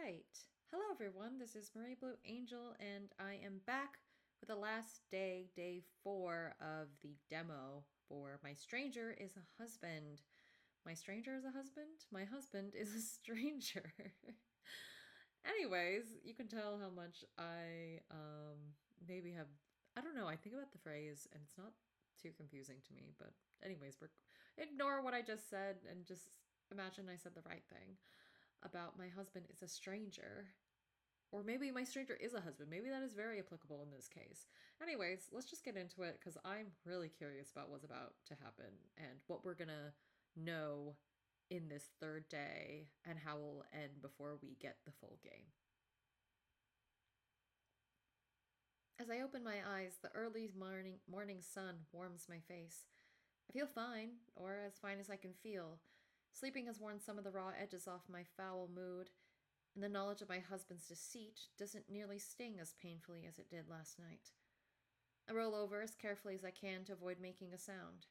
right. Hello, everyone. This is Marie Blue Angel, and I am back with the last day, day 4 of the demo for My Stranger is a Husband. My stranger is a husband? My husband is a stranger. Anyways, you can tell how much I maybe have. I don't know. I think about the phrase, and it's not too confusing to me. But anyways, ignore what I just said and just imagine I said the right thing about my husband is a stranger. Or maybe my stranger is a husband. Maybe that is very applicable in this case. Anyways, let's just get into it because I'm really curious about what's about to happen and what we're going to know in this third day and how we'll end before we get the full game. As I open my eyes, the early morning sun warms my face. I feel fine, or as fine as I can feel. Sleeping has worn some of the raw edges off my foul mood, and the knowledge of my husband's deceit doesn't nearly sting as painfully as it did last night. I roll over as carefully as I can to avoid making a sound.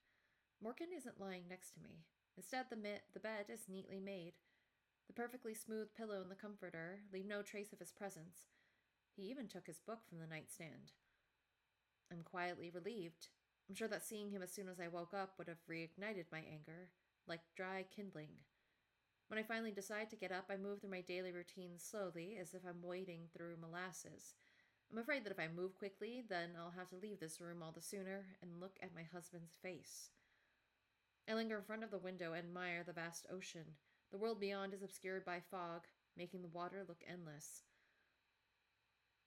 Morgan isn't lying next to me. Instead, the bed is neatly made. The perfectly smooth pillow and the comforter leave no trace of his presence. He even took his book from the nightstand. I'm quietly relieved. I'm sure that seeing him as soon as I woke up would have reignited my anger, like dry kindling. When I finally decide to get up, I move through my daily routine slowly, as if I'm wading through molasses. I'm afraid that if I move quickly, then I'll have to leave this room all the sooner and look at my husband's face. I linger in front of the window and admire the vast ocean. The world beyond is obscured by fog, making the water look endless.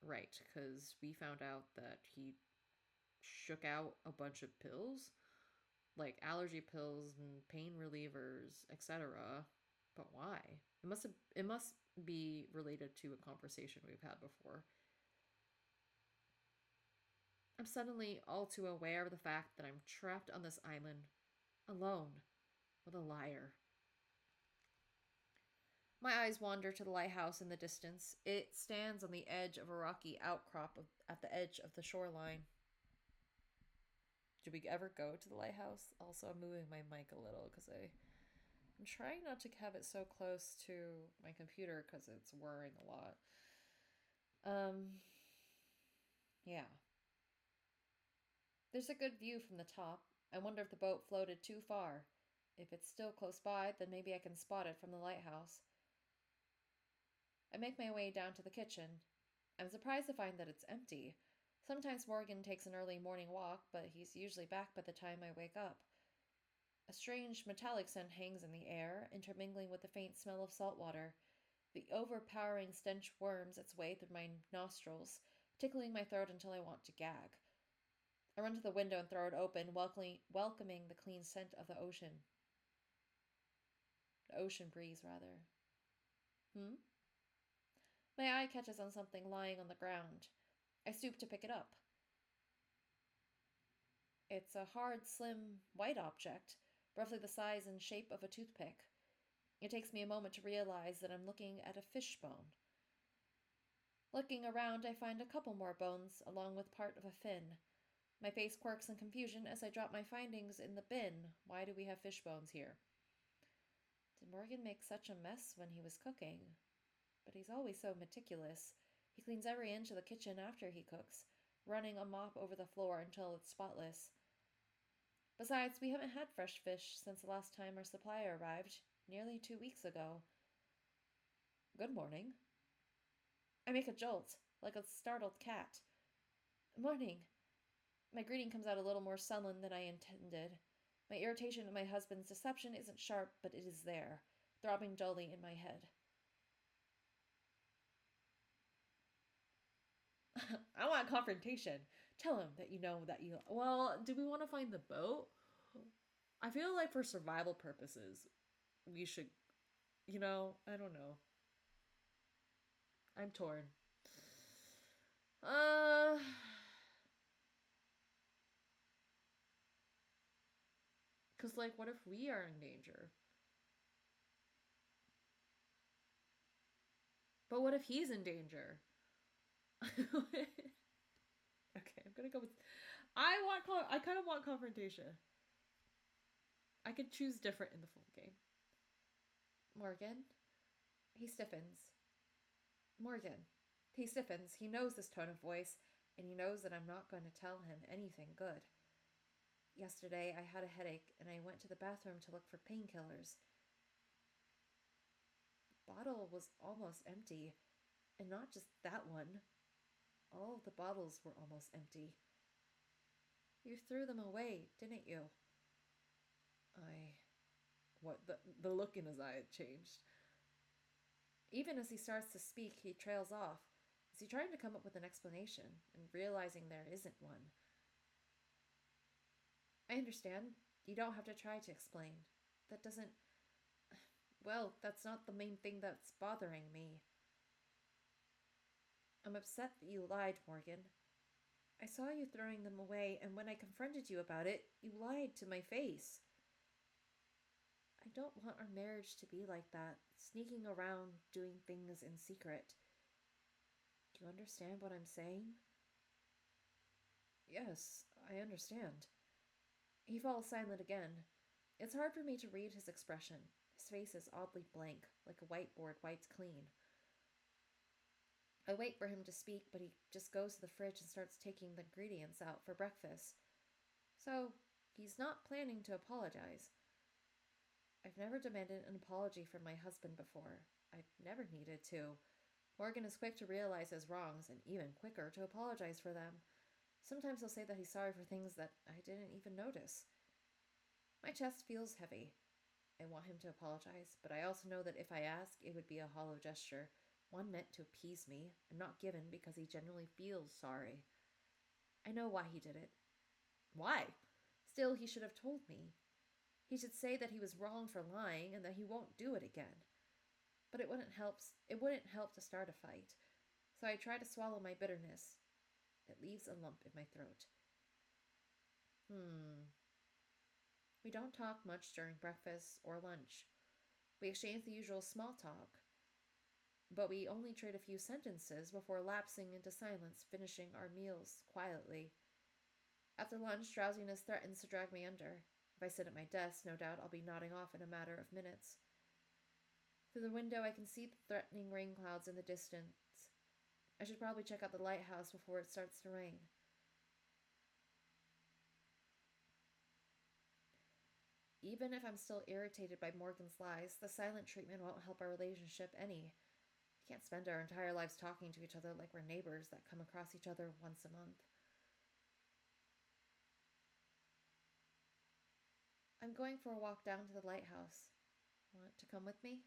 Right, because we found out that he shook out a bunch of pills, like allergy pills and pain relievers, etc. But why? It must be related to a conversation we've had before. I'm suddenly all too aware of the fact that I'm trapped on this island, alone, with a liar. My eyes wander to the lighthouse in the distance. It stands on the edge of a rocky outcrop at the edge of the shoreline. Did we ever go to the lighthouse? Also, I'm moving my mic a little because I'm trying not to have it so close to my computer because it's whirring a lot. Yeah. There's a good view from the top. I wonder if the boat floated too far. If it's still close by, then maybe I can spot it from the lighthouse. I make my way down to the kitchen. I'm surprised to find that it's empty. Sometimes Morgan takes an early morning walk, but he's usually back by the time I wake up. A strange metallic scent hangs in the air, intermingling with the faint smell of salt water. The overpowering stench worms its way through my nostrils, tickling my throat until I want to gag. I run to the window and throw it open, welcoming the clean scent of the ocean. The ocean breeze, rather. My eye catches on something lying on the ground. I stoop to pick it up. It's a hard, slim, white object, roughly the size and shape of a toothpick. It takes me a moment to realize that I'm looking at a fish bone. Looking around, I find a couple more bones, along with part of a fin. My face quirks in confusion as I drop my findings in the bin. Why do we have fish bones here? Did Morgan make such a mess when he was cooking? But he's always so meticulous. He cleans every inch of the kitchen after he cooks, running a mop over the floor until it's spotless. Besides, we haven't had fresh fish since the last time our supplier arrived, nearly 2 weeks ago. Good morning. I make a jolt, like a startled cat. Morning. My greeting comes out a little more sullen than I intended. My irritation at my husband's deception isn't sharp, but it is there, throbbing dully in my head. I want confrontation. Tell him that you know that you... Well, do we want to find the boat? I feel like for survival purposes, we should... I don't know. I'm torn. Uh... Because, what if we are in danger? But what if he's in danger? Okay, I'm gonna go with... I kind of want confrontation. I could choose different in the full game. Morgan? He stiffens. Morgan. He stiffens. He knows this tone of voice, and he knows that I'm not going to tell him anything good. Yesterday, I had a headache, and I went to the bathroom to look for painkillers. The bottle was almost empty, and not just that one. All of the bottles were almost empty. You threw them away, didn't you? I. What? The look in his eye had changed. Even as he starts to speak, he trails off. Is he trying to come up with an explanation and realizing there isn't one? I understand. You don't have to try to explain. That doesn't. Well, that's not the main thing that's bothering me. I'm upset that you lied, Morgan. I saw you throwing them away, and when I confronted you about it, you lied to my face. I don't want our marriage to be like that, sneaking around doing things in secret. Do you understand what I'm saying? Yes, I understand. He falls silent again. It's hard for me to read his expression. His face is oddly blank, like a whiteboard wiped clean. I wait for him to speak, but he just goes to the fridge and starts taking the ingredients out for breakfast. So, he's not planning to apologize. I've never demanded an apology from my husband before. I've never needed to. Morgan is quick to realize his wrongs and even quicker to apologize for them. Sometimes he'll say that he's sorry for things that I didn't even notice. My chest feels heavy. I want him to apologize, but I also know that if I ask, it would be a hollow gesture, one meant to appease me, and not given because he genuinely feels sorry. I know why he did it. Why? Still, he should have told me. He should say that he was wrong for lying and that he won't do it again. But it wouldn't help to start a fight. So I try to swallow my bitterness. It leaves a lump in my throat. We don't talk much during breakfast or lunch. We exchange the usual small talk, but we only trade a few sentences before lapsing into silence, finishing our meals quietly. After lunch, drowsiness threatens to drag me under. If I sit at my desk, no doubt I'll be nodding off in a matter of minutes. Through the window, I can see the threatening rain clouds in the distance. I should probably check out the lighthouse before it starts to rain. Even if I'm still irritated by Morgan's lies, the silent treatment won't help our relationship any. We can't spend our entire lives talking to each other like we're neighbors that come across each other once a month. I'm going for a walk down to the lighthouse. Want to come with me?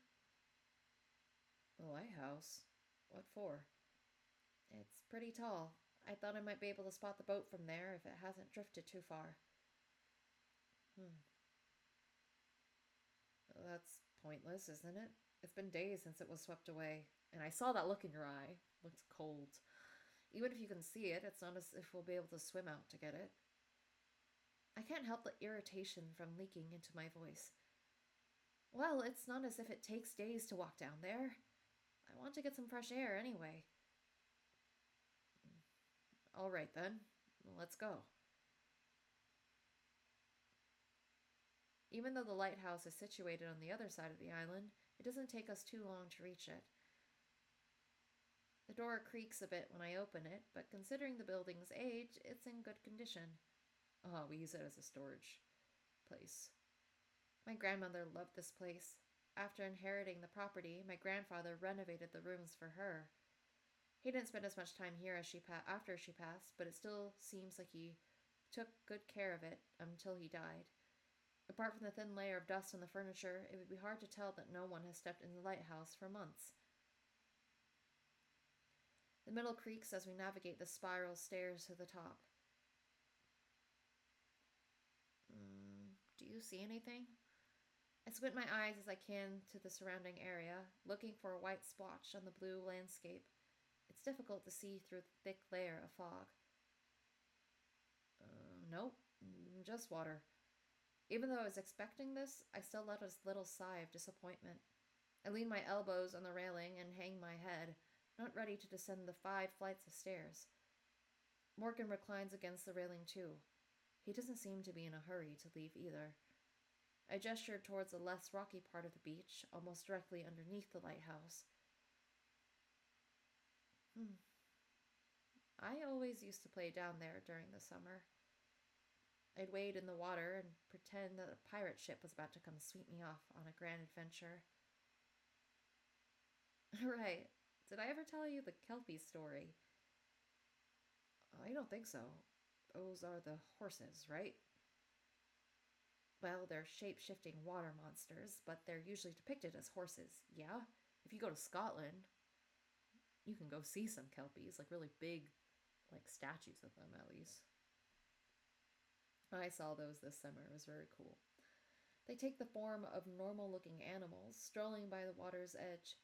The lighthouse? What for? It's pretty tall. I thought I might be able to spot the boat from there if it hasn't drifted too far. That's pointless, isn't it? It's been days since it was swept away, and I saw that look in your eye. It looked cold. Even if you can see it, it's not as if we'll be able to swim out to get it. I can't help the irritation from leaking into my voice. Well, it's not as if it takes days to walk down there. I want to get some fresh air anyway. All right then, let's go. Even though the lighthouse is situated on the other side of the island, it doesn't take us too long to reach it. The door creaks a bit when I open it, but considering the building's age, it's in good condition. Oh, we use it as a storage place. My grandmother loved this place. After inheriting the property, my grandfather renovated the rooms for her. He didn't spend as much time here as after she passed, but it still seems like he took good care of it until he died. Apart from the thin layer of dust on the furniture, it would be hard to tell that no one has stepped in the lighthouse for months. The middle creaks as we navigate the spiral stairs to the top. Do you see anything? I squint my eyes as I can to the surrounding area, looking for a white splotch on the blue landscape. It's difficult to see through the thick layer of fog. Nope, just water. Even though I was expecting this, I still let a little sigh of disappointment. I lean my elbows on the railing and hang my head, not ready to descend the 5 flights of stairs. Morgan reclines against the railing too. He doesn't seem to be in a hurry to leave either. I gestured towards the less rocky part of the beach, almost directly underneath the lighthouse. I always used to play down there during the summer. I'd wade in the water and pretend that a pirate ship was about to come sweep me off on a grand adventure. Right. Did I ever tell you the Kelpie story? I don't think so. Those are the horses, right? Well, they're shape shifting water monsters, but they're usually depicted as horses, yeah? If you go to Scotland, you can go see some Kelpies, like really big, like statues of them at least. I saw those this summer. It was very cool. They take the form of normal looking animals, strolling by the water's edge.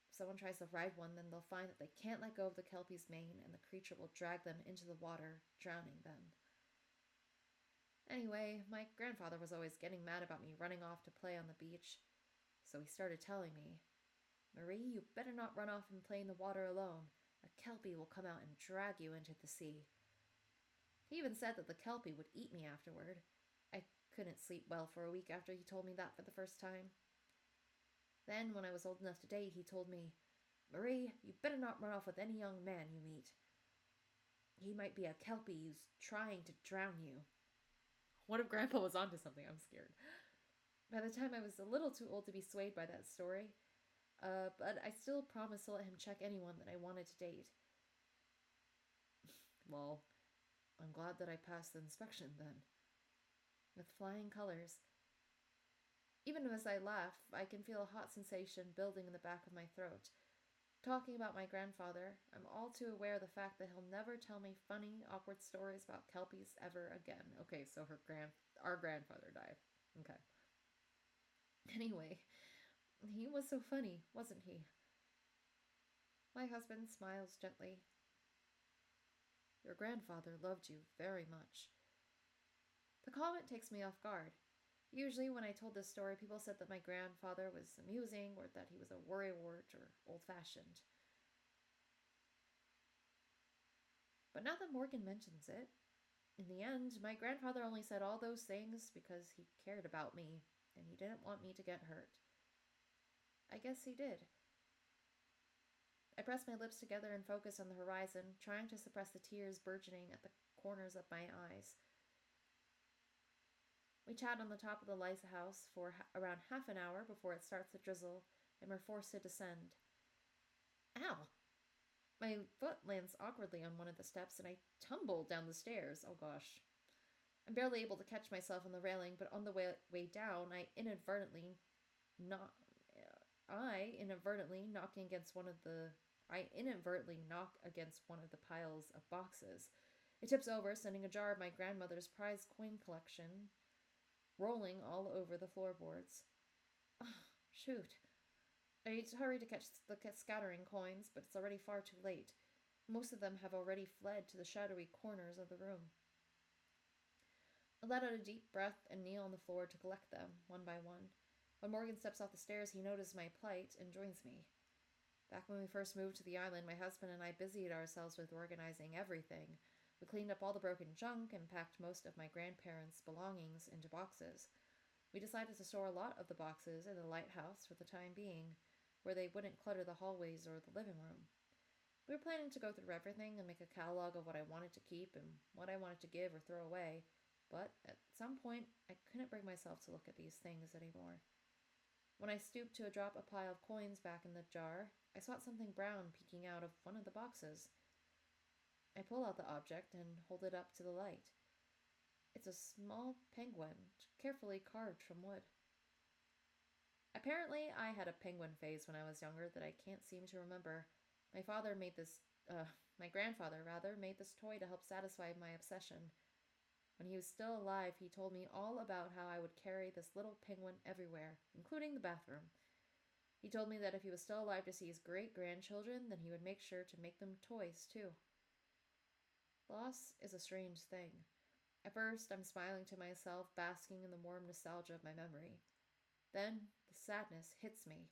If someone tries to ride one, then they'll find that they can't let go of the Kelpie's mane, and the creature will drag them into the water, drowning them. Anyway, my grandfather was always getting mad about me running off to play on the beach, so he started telling me, Marie, you better not run off and play in the water alone. A Kelpie will come out and drag you into the sea. He even said that the Kelpie would eat me afterward. I couldn't sleep well for a week after he told me that for the first time. Then, when I was old enough to date, he told me, Marie, you better not run off with any young man you meet. He might be a Kelpie who's trying to drown you. What if Grandpa was onto something? I'm scared. By the time I was a little too old to be swayed by that story, but I still promised to let him check anyone that I wanted to date. Well, I'm glad that I passed the inspection then. With flying colors. Even as I laugh, I can feel a hot sensation building in the back of my throat. Talking about my grandfather, I'm all too aware of the fact that he'll never tell me funny, awkward stories about Kelpies ever again. Okay, so our grandfather died. Okay. Anyway, he was so funny, wasn't he? My husband smiles gently. Your grandfather loved you very much. The comment takes me off guard. Usually when I told this story, people said that my grandfather was amusing or that he was a worrywart or old-fashioned. But now that Morgan mentions it, in the end, my grandfather only said all those things because he cared about me and he didn't want me to get hurt. I guess he did. I press my lips together and focus on the horizon, trying to suppress the tears burgeoning at the corners of my eyes. We chat on the top of the lighthouse for around half an hour before it starts to drizzle, and we're forced to descend. Ow! My foot lands awkwardly on one of the steps, and I tumble down the stairs. Oh gosh. I'm barely able to catch myself on the railing, but on the way down, I inadvertently knock against one of the piles of boxes. It tips over, sending a jar of my grandmother's prized coin collection rolling all over the floorboards. Oh, shoot. I hurry to catch the scattering coins, but it's already far too late. Most of them have already fled to the shadowy corners of the room. I let out a deep breath and kneel on the floor to collect them, one by one. When Morgan steps off the stairs, he notices my plight and joins me. Back when we first moved to the island, my husband and I busied ourselves with organizing everything. We cleaned up all the broken junk and packed most of my grandparents' belongings into boxes. We decided to store a lot of the boxes in the lighthouse for the time being, where they wouldn't clutter the hallways or the living room. We were planning to go through everything and make a catalog of what I wanted to keep and what I wanted to give or throw away, but at some point I couldn't bring myself to look at these things anymore. When I stooped to drop a pile of coins back in the jar, I spot something brown peeking out of one of the boxes. I pull out the object and hold it up to the light. It's a small penguin, carefully carved from wood. Apparently, I had a penguin phase when I was younger that I can't seem to remember. My grandfather made this toy to help satisfy my obsession. When he was still alive, he told me all about how I would carry this little penguin everywhere, including the bathroom. He told me that if he was still alive to see his great-grandchildren, then he would make sure to make them toys, too. Loss is a strange thing. At first, I'm smiling to myself, basking in the warm nostalgia of my memory. Then, the sadness hits me.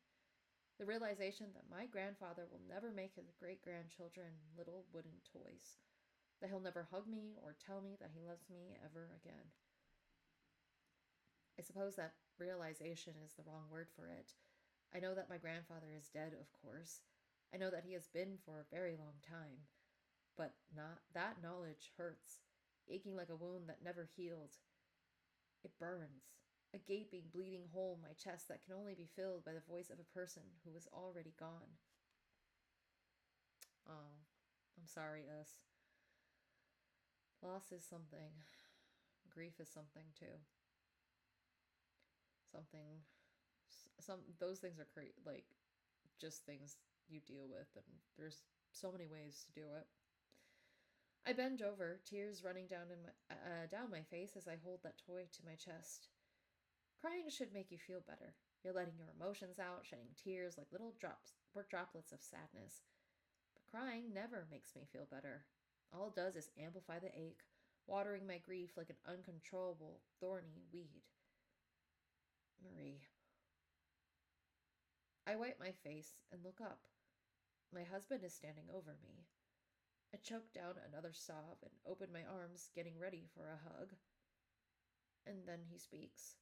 The realization that my grandfather will never make his great-grandchildren little wooden toys. That he'll never hug me or tell me that he loves me ever again. I suppose that realization is the wrong word for it. I know that my grandfather is dead, of course. I know that he has been for a very long time. But not that knowledge hurts, aching like a wound that never healed. It burns, a gaping, bleeding hole in my chest that can only be filled by the voice of a person who is already gone. Oh, I'm sorry, Us. Loss is something. Grief is something too. Something. Some those things are like just things you deal with, and there's so many ways to do it. I bend over, tears running down my face as I hold that toy to my chest. Crying should make you feel better. You're letting your emotions out, shedding tears like little droplets of sadness. But crying never makes me feel better. All it does is amplify the ache, watering my grief like an uncontrollable, thorny weed. Marie. I wipe my face and look up. My husband is standing over me. I choke down another sob and open my arms, getting ready for a hug. And then he speaks.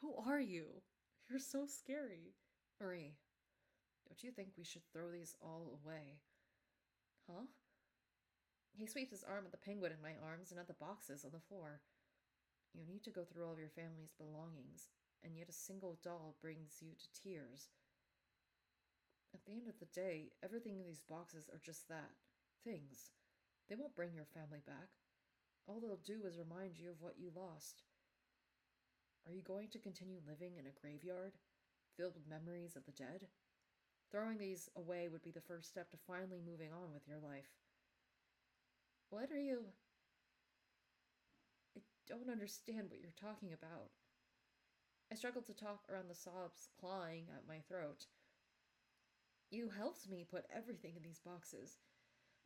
Who are you? You're so scary. Marie, don't you think we should throw these all away? Huh? He sweeps his arm at the penguin in my arms and at the boxes on the floor. You need to go through all of your family's belongings, and yet a single doll brings you to tears. At the end of the day, everything in these boxes are just that. Things. They won't bring your family back. All they'll do is remind you of what you lost. Are you going to continue living in a graveyard, filled with memories of the dead? Throwing these away would be the first step to finally moving on with your life. What are you... I don't understand what you're talking about. I struggled to talk around the sobs clawing at my throat. You helped me put everything in these boxes.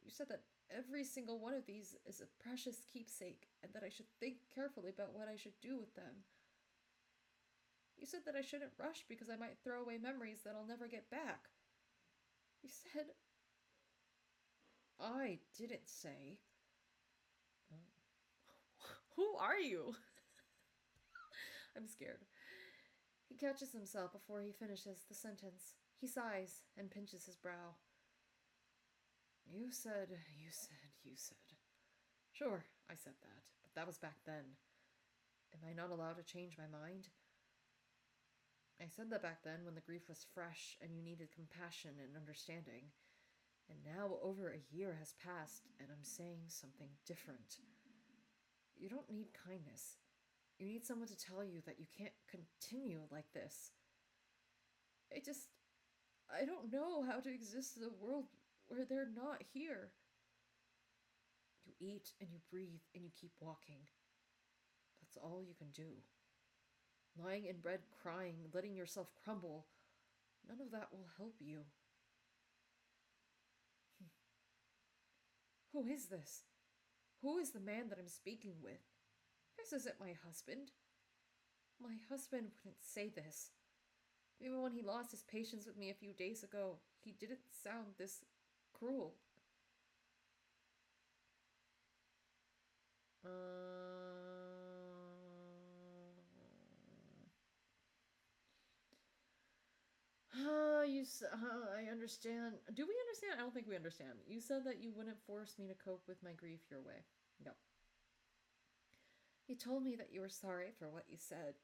You said that every single one of these is a precious keepsake and that I should think carefully about what I should do with them. You said that I shouldn't rush because I might throw away memories that I'll never get back. You said... I didn't say... Who are you? I'm scared. He catches himself before he finishes the sentence. He sighs and pinches his brow. You said. Sure, I said that, but that was back then. Am I not allowed to change my mind? I said that back then when the grief was fresh and you needed compassion and understanding. And now over a year has passed and I'm saying something different. You don't need kindness. You need someone to tell you that you can't continue like this. I don't know how to exist in a world where they're not here. You eat and you breathe and you keep walking. That's all you can do. Lying in bed crying, letting yourself crumble, none of that will help you. Who is this? Who is the man that I'm speaking with? This isn't my husband. My husband wouldn't say this. Even when he lost his patience with me a few days ago, he didn't sound this cruel. I understand. Do we understand? I don't think we understand. You said that you wouldn't force me to cope with my grief your way. No. You told me that you were sorry for what you said.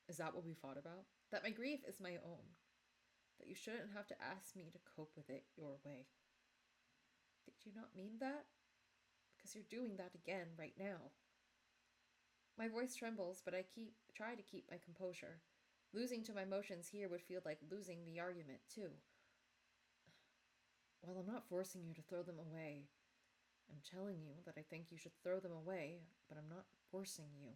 Is that what we fought about? That my grief is my own. That you shouldn't have to ask me to cope with it your way. Did you not mean that? Because you're doing that again right now. My voice trembles, but I try to keep my composure. Losing to my emotions here would feel like losing the argument, too. Well, I'm not forcing you to throw them away. I'm telling you that I think you should throw them away, but I'm not forcing you.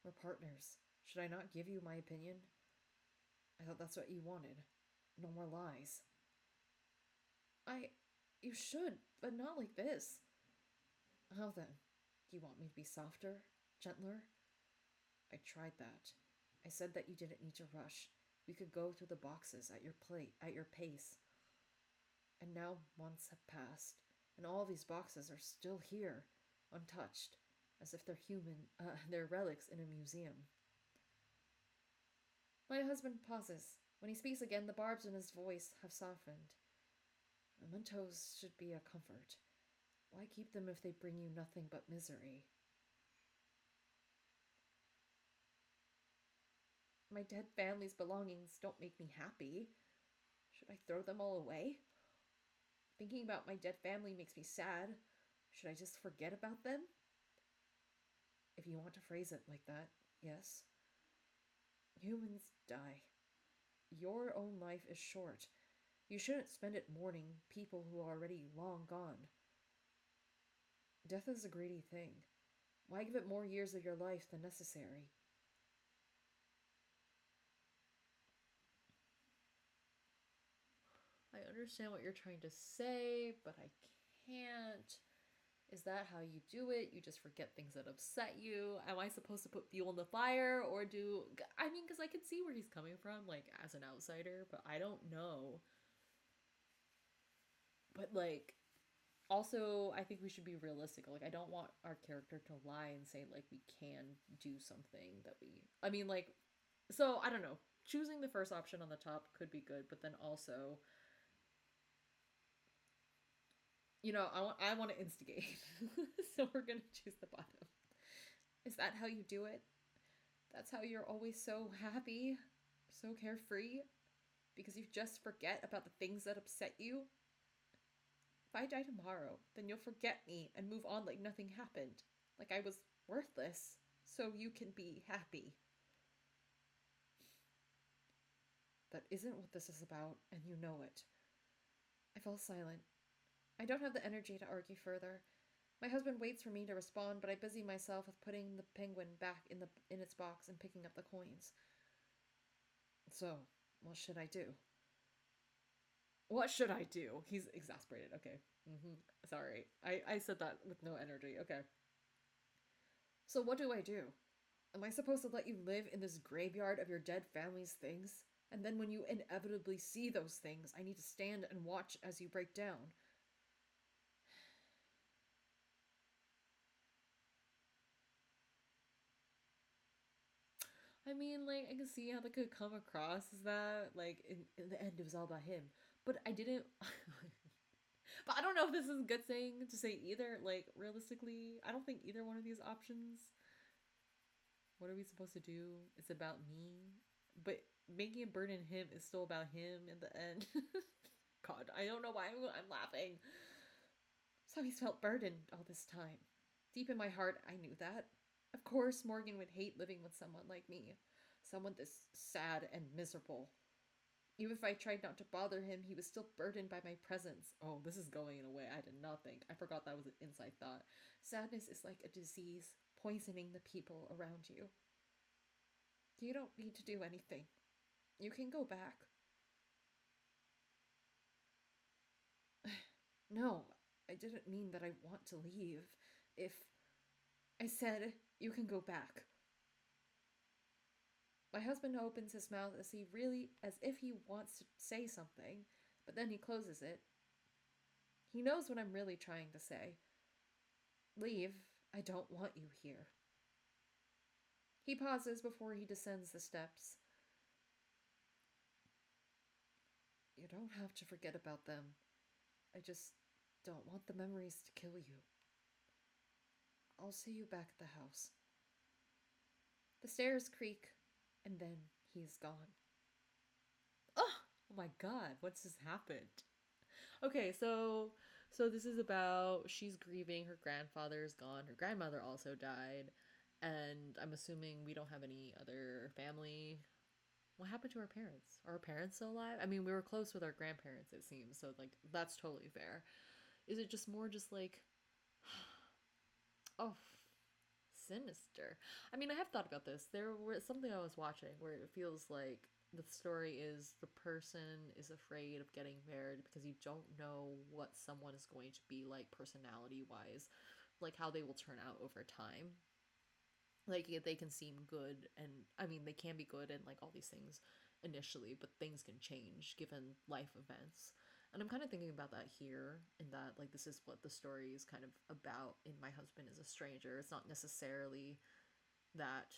We're partners. Should I not give you my opinion? I thought that's what you wanted. No more lies. You should, but not like this. How then? Do you want me to be softer? Gentler? I tried that. I said that you didn't need to rush. We could go through the boxes at your pace. And now months have passed, and all these boxes are still here, untouched, as if they're relics in a museum. My husband pauses, When he speaks again, the barbs in his voice have softened. Mementos should be a comfort. Why keep them if they bring you nothing but misery? My dead family's belongings don't make me happy. Should I throw them all away? Thinking about my dead family makes me sad. Should I just forget about them? If you want to phrase it like that, yes. Humans die. Your own life is short. You shouldn't spend it mourning people who are already long gone. Death is a greedy thing. Why give it more years of your life than necessary? I understand what you're trying to say, but I can't. Is that how you do it? You just forget things that upset you? Am I supposed to put fuel in the fire or do. I mean, because I can see where he's coming from, like, as an outsider, but I don't know. But, like, also, I think we should be realistic. Like, I don't want our character to lie and say, like, we can do something that we. I mean, like, so, I don't know. Choosing the first option on the top could be good, but then also, I want to instigate. So we're going to choose the bottom. Is that how you do it? That's how you're always so happy, so carefree? Because you just forget about the things that upset you? If I die tomorrow, then you'll forget me and move on like nothing happened. Like I was worthless, so you can be happy. That isn't what this is about, and you know it. I fall silent. I don't have the energy to argue further. My husband waits for me to respond, but I busy myself with putting the penguin back in its box and picking up the coins. So, what should I do? What should I do? He's exasperated. Okay. Sorry. I said that with no energy. Okay. So, what do I do? Am I supposed to let you live in this graveyard of your dead family's things? And then when you inevitably see those things, I need to stand and watch as you break down. I mean, like, I can see how that could come across as that, like, in the end, it was all about him. But I didn't. But I don't know if this is a good thing to say either. Like, realistically, I don't think either one of these options. What are we supposed to do? It's about me. But making a burden him is still about him in the end. God, I don't know why I'm laughing. So he's felt burdened all this time. Deep in my heart, I knew that. Of course, Morgan would hate living with someone like me. Someone this sad and miserable. Even if I tried not to bother him, he was still burdened by my presence. Oh, this is going in a way I did not think. I forgot that was an inside thought. Sadness is like a disease, poisoning the people around you. You don't need to do anything. You can go back. No, I didn't mean that I want to leave. If I said you can go back. My husband opens his mouth as if he wants to say something, but then he closes it. He knows what I'm really trying to say. Leave. I don't want you here. He pauses before he descends the steps. You don't have to forget about them. I just don't want the memories to kill you. I'll see you back at the house. The stairs creak, and then he is gone. Oh my god, what's just happened? Okay, so this is about she's grieving, her grandfather is gone, her grandmother also died, and I'm assuming we don't have any other family. What happened to our parents? Are our parents still alive? I mean, we were close with our grandparents, it seems, so like that's totally fair. Is it just more just like oh, sinister. I mean, I have thought about this. There was something I was watching where it feels like the story is the person is afraid of getting married because you don't know what someone is going to be like personality wise, like how they will turn out over time. Like they can seem good, and I mean they can be good and like all these things initially, but things can change given life events. And I'm kind of thinking about that here, in that like this is what the story is kind of about in My Husband is a Stranger. It's not necessarily that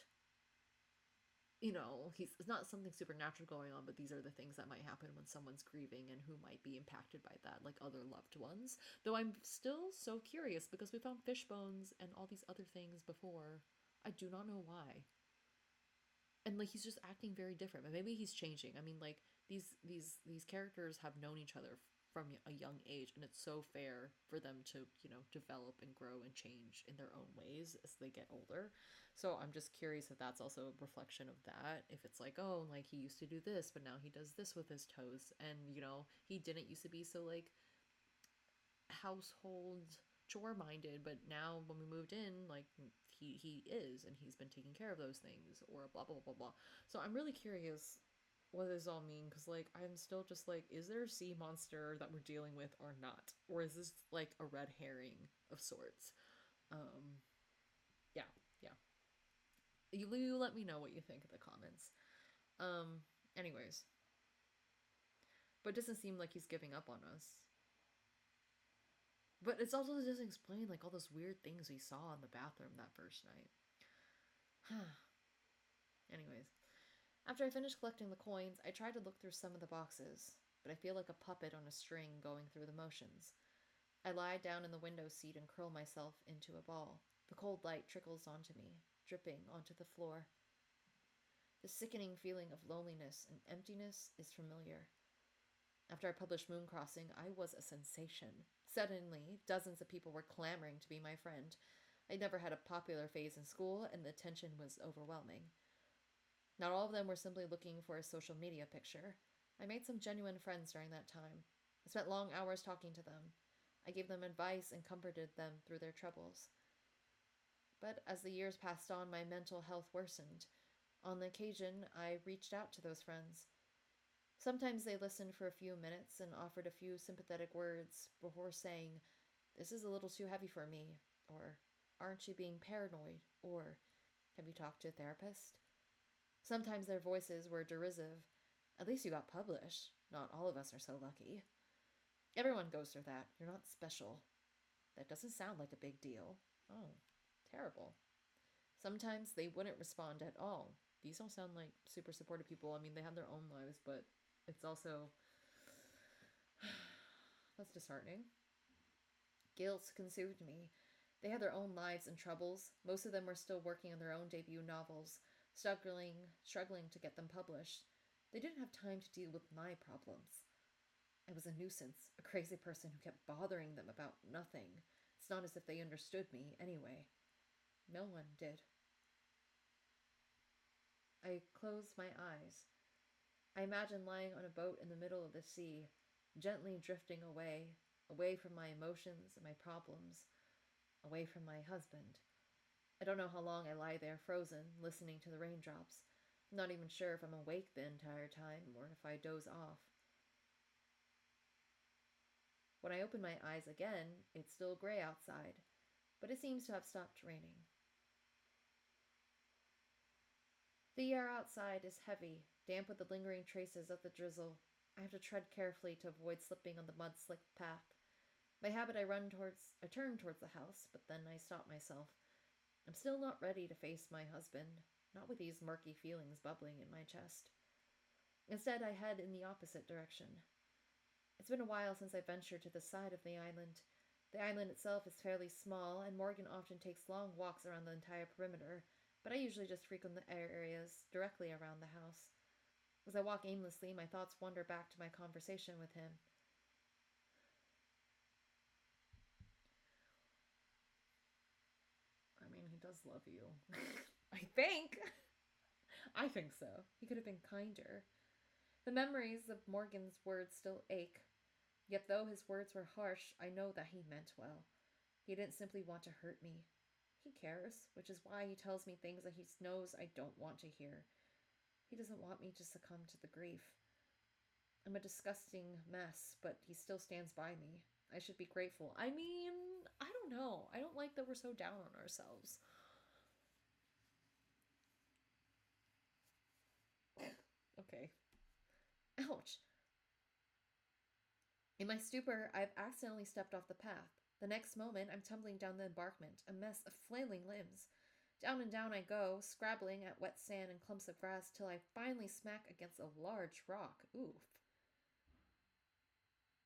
it's not something supernatural going on, but these are the things that might happen when someone's grieving and who might be impacted by that, like other loved ones. Though I'm still so curious because we found fish bones and all these other things before. I do not know why. And like he's just acting very different, but maybe he's changing. I mean, like these characters have known each other from a young age, and it's so fair for them to develop and grow and change in their own ways as they get older. So I'm just curious if that's also a reflection of that, if it's like, oh, like he used to do this but now he does this with his toes, and he didn't used to be so like household chore minded, but now when we moved in, like he is, and he's been taking care of those things, or blah blah blah blah. So I'm really curious what does this all mean, because like I'm still just like, is there a sea monster that we're dealing with or not, or is this like a red herring of sorts? Yeah, yeah. You let me know what you think in the comments. um Anyways, but it doesn't seem like he's giving up on us. But it's also doesn't explain like all those weird things we saw in the bathroom that first night. Anyways, after I finished collecting the coins, I tried to look through some of the boxes, but I feel like a puppet on a string going through the motions. I lie down in the window seat and curl myself into a ball. The cold light trickles onto me, dripping onto the floor. The sickening feeling of loneliness and emptiness is familiar. After I published Moon Crossing, I was a sensation. Suddenly, dozens of people were clamoring to be my friend. I never had a popular phase in school, and the tension was overwhelming. Not all of them were simply looking for a social media picture. I made some genuine friends during that time. I spent long hours talking to them. I gave them advice and comforted them through their troubles. But as the years passed on, my mental health worsened. On the occasion, I reached out to those friends. Sometimes they listened for a few minutes and offered a few sympathetic words before saying, "This is a little too heavy for me," or "Aren't you being paranoid?" or "Have you talked to a therapist?" Sometimes their voices were derisive. "At least you got published. Not all of us are so lucky. Everyone goes through that. You're not special. That doesn't sound like a big deal." Oh, terrible. Sometimes they wouldn't respond at all. These don't sound like super supportive people. I mean, they have their own lives, but it's also, that's disheartening. Guilt consumed me. They had their own lives and troubles. Most of them were still working on their own debut novels, struggling to get them published. They didn't have time to deal with my problems. I was a nuisance, a crazy person who kept bothering them about nothing. It's not as if they understood me, anyway. No one did. I closed my eyes. I imagined lying on a boat in the middle of the sea, gently drifting away, away from my emotions and my problems, away from my husband. I don't know how long I lie there frozen, listening to the raindrops. I'm not even sure if I'm awake the entire time or if I doze off. When I open my eyes again, it's still gray outside, but it seems to have stopped raining. The air outside is heavy, damp with the lingering traces of the drizzle. I have to tread carefully to avoid slipping on the mud-slicked path. By habit, I turn towards the house, but then I stop myself. I'm still not ready to face my husband, not with these murky feelings bubbling in my chest. Instead, I head in the opposite direction. It's been a while since I ventured to the side of the island. The island itself is fairly small, and Morgan often takes long walks around the entire perimeter, but I usually just frequent the areas directly around the house. As I walk aimlessly, my thoughts wander back to my conversation with him. I mean, he does love you. I think. I think so. He could have been kinder. The memories of Morgan's words still ache. Yet though his words were harsh, I know that he meant well. He didn't simply want to hurt me. He cares, which is why he tells me things that he knows I don't want to hear. He doesn't want me to succumb to the grief. I'm a disgusting mess, but he still stands by me. I should be grateful. I mean, I don't know. I don't like that we're so down on ourselves. Okay. Ouch. In my stupor, I've accidentally stepped off the path. The next moment, I'm tumbling down the embankment, a mess of flailing limbs. Down and down I go, scrabbling at wet sand and clumps of grass till I finally smack against a large rock. Oof.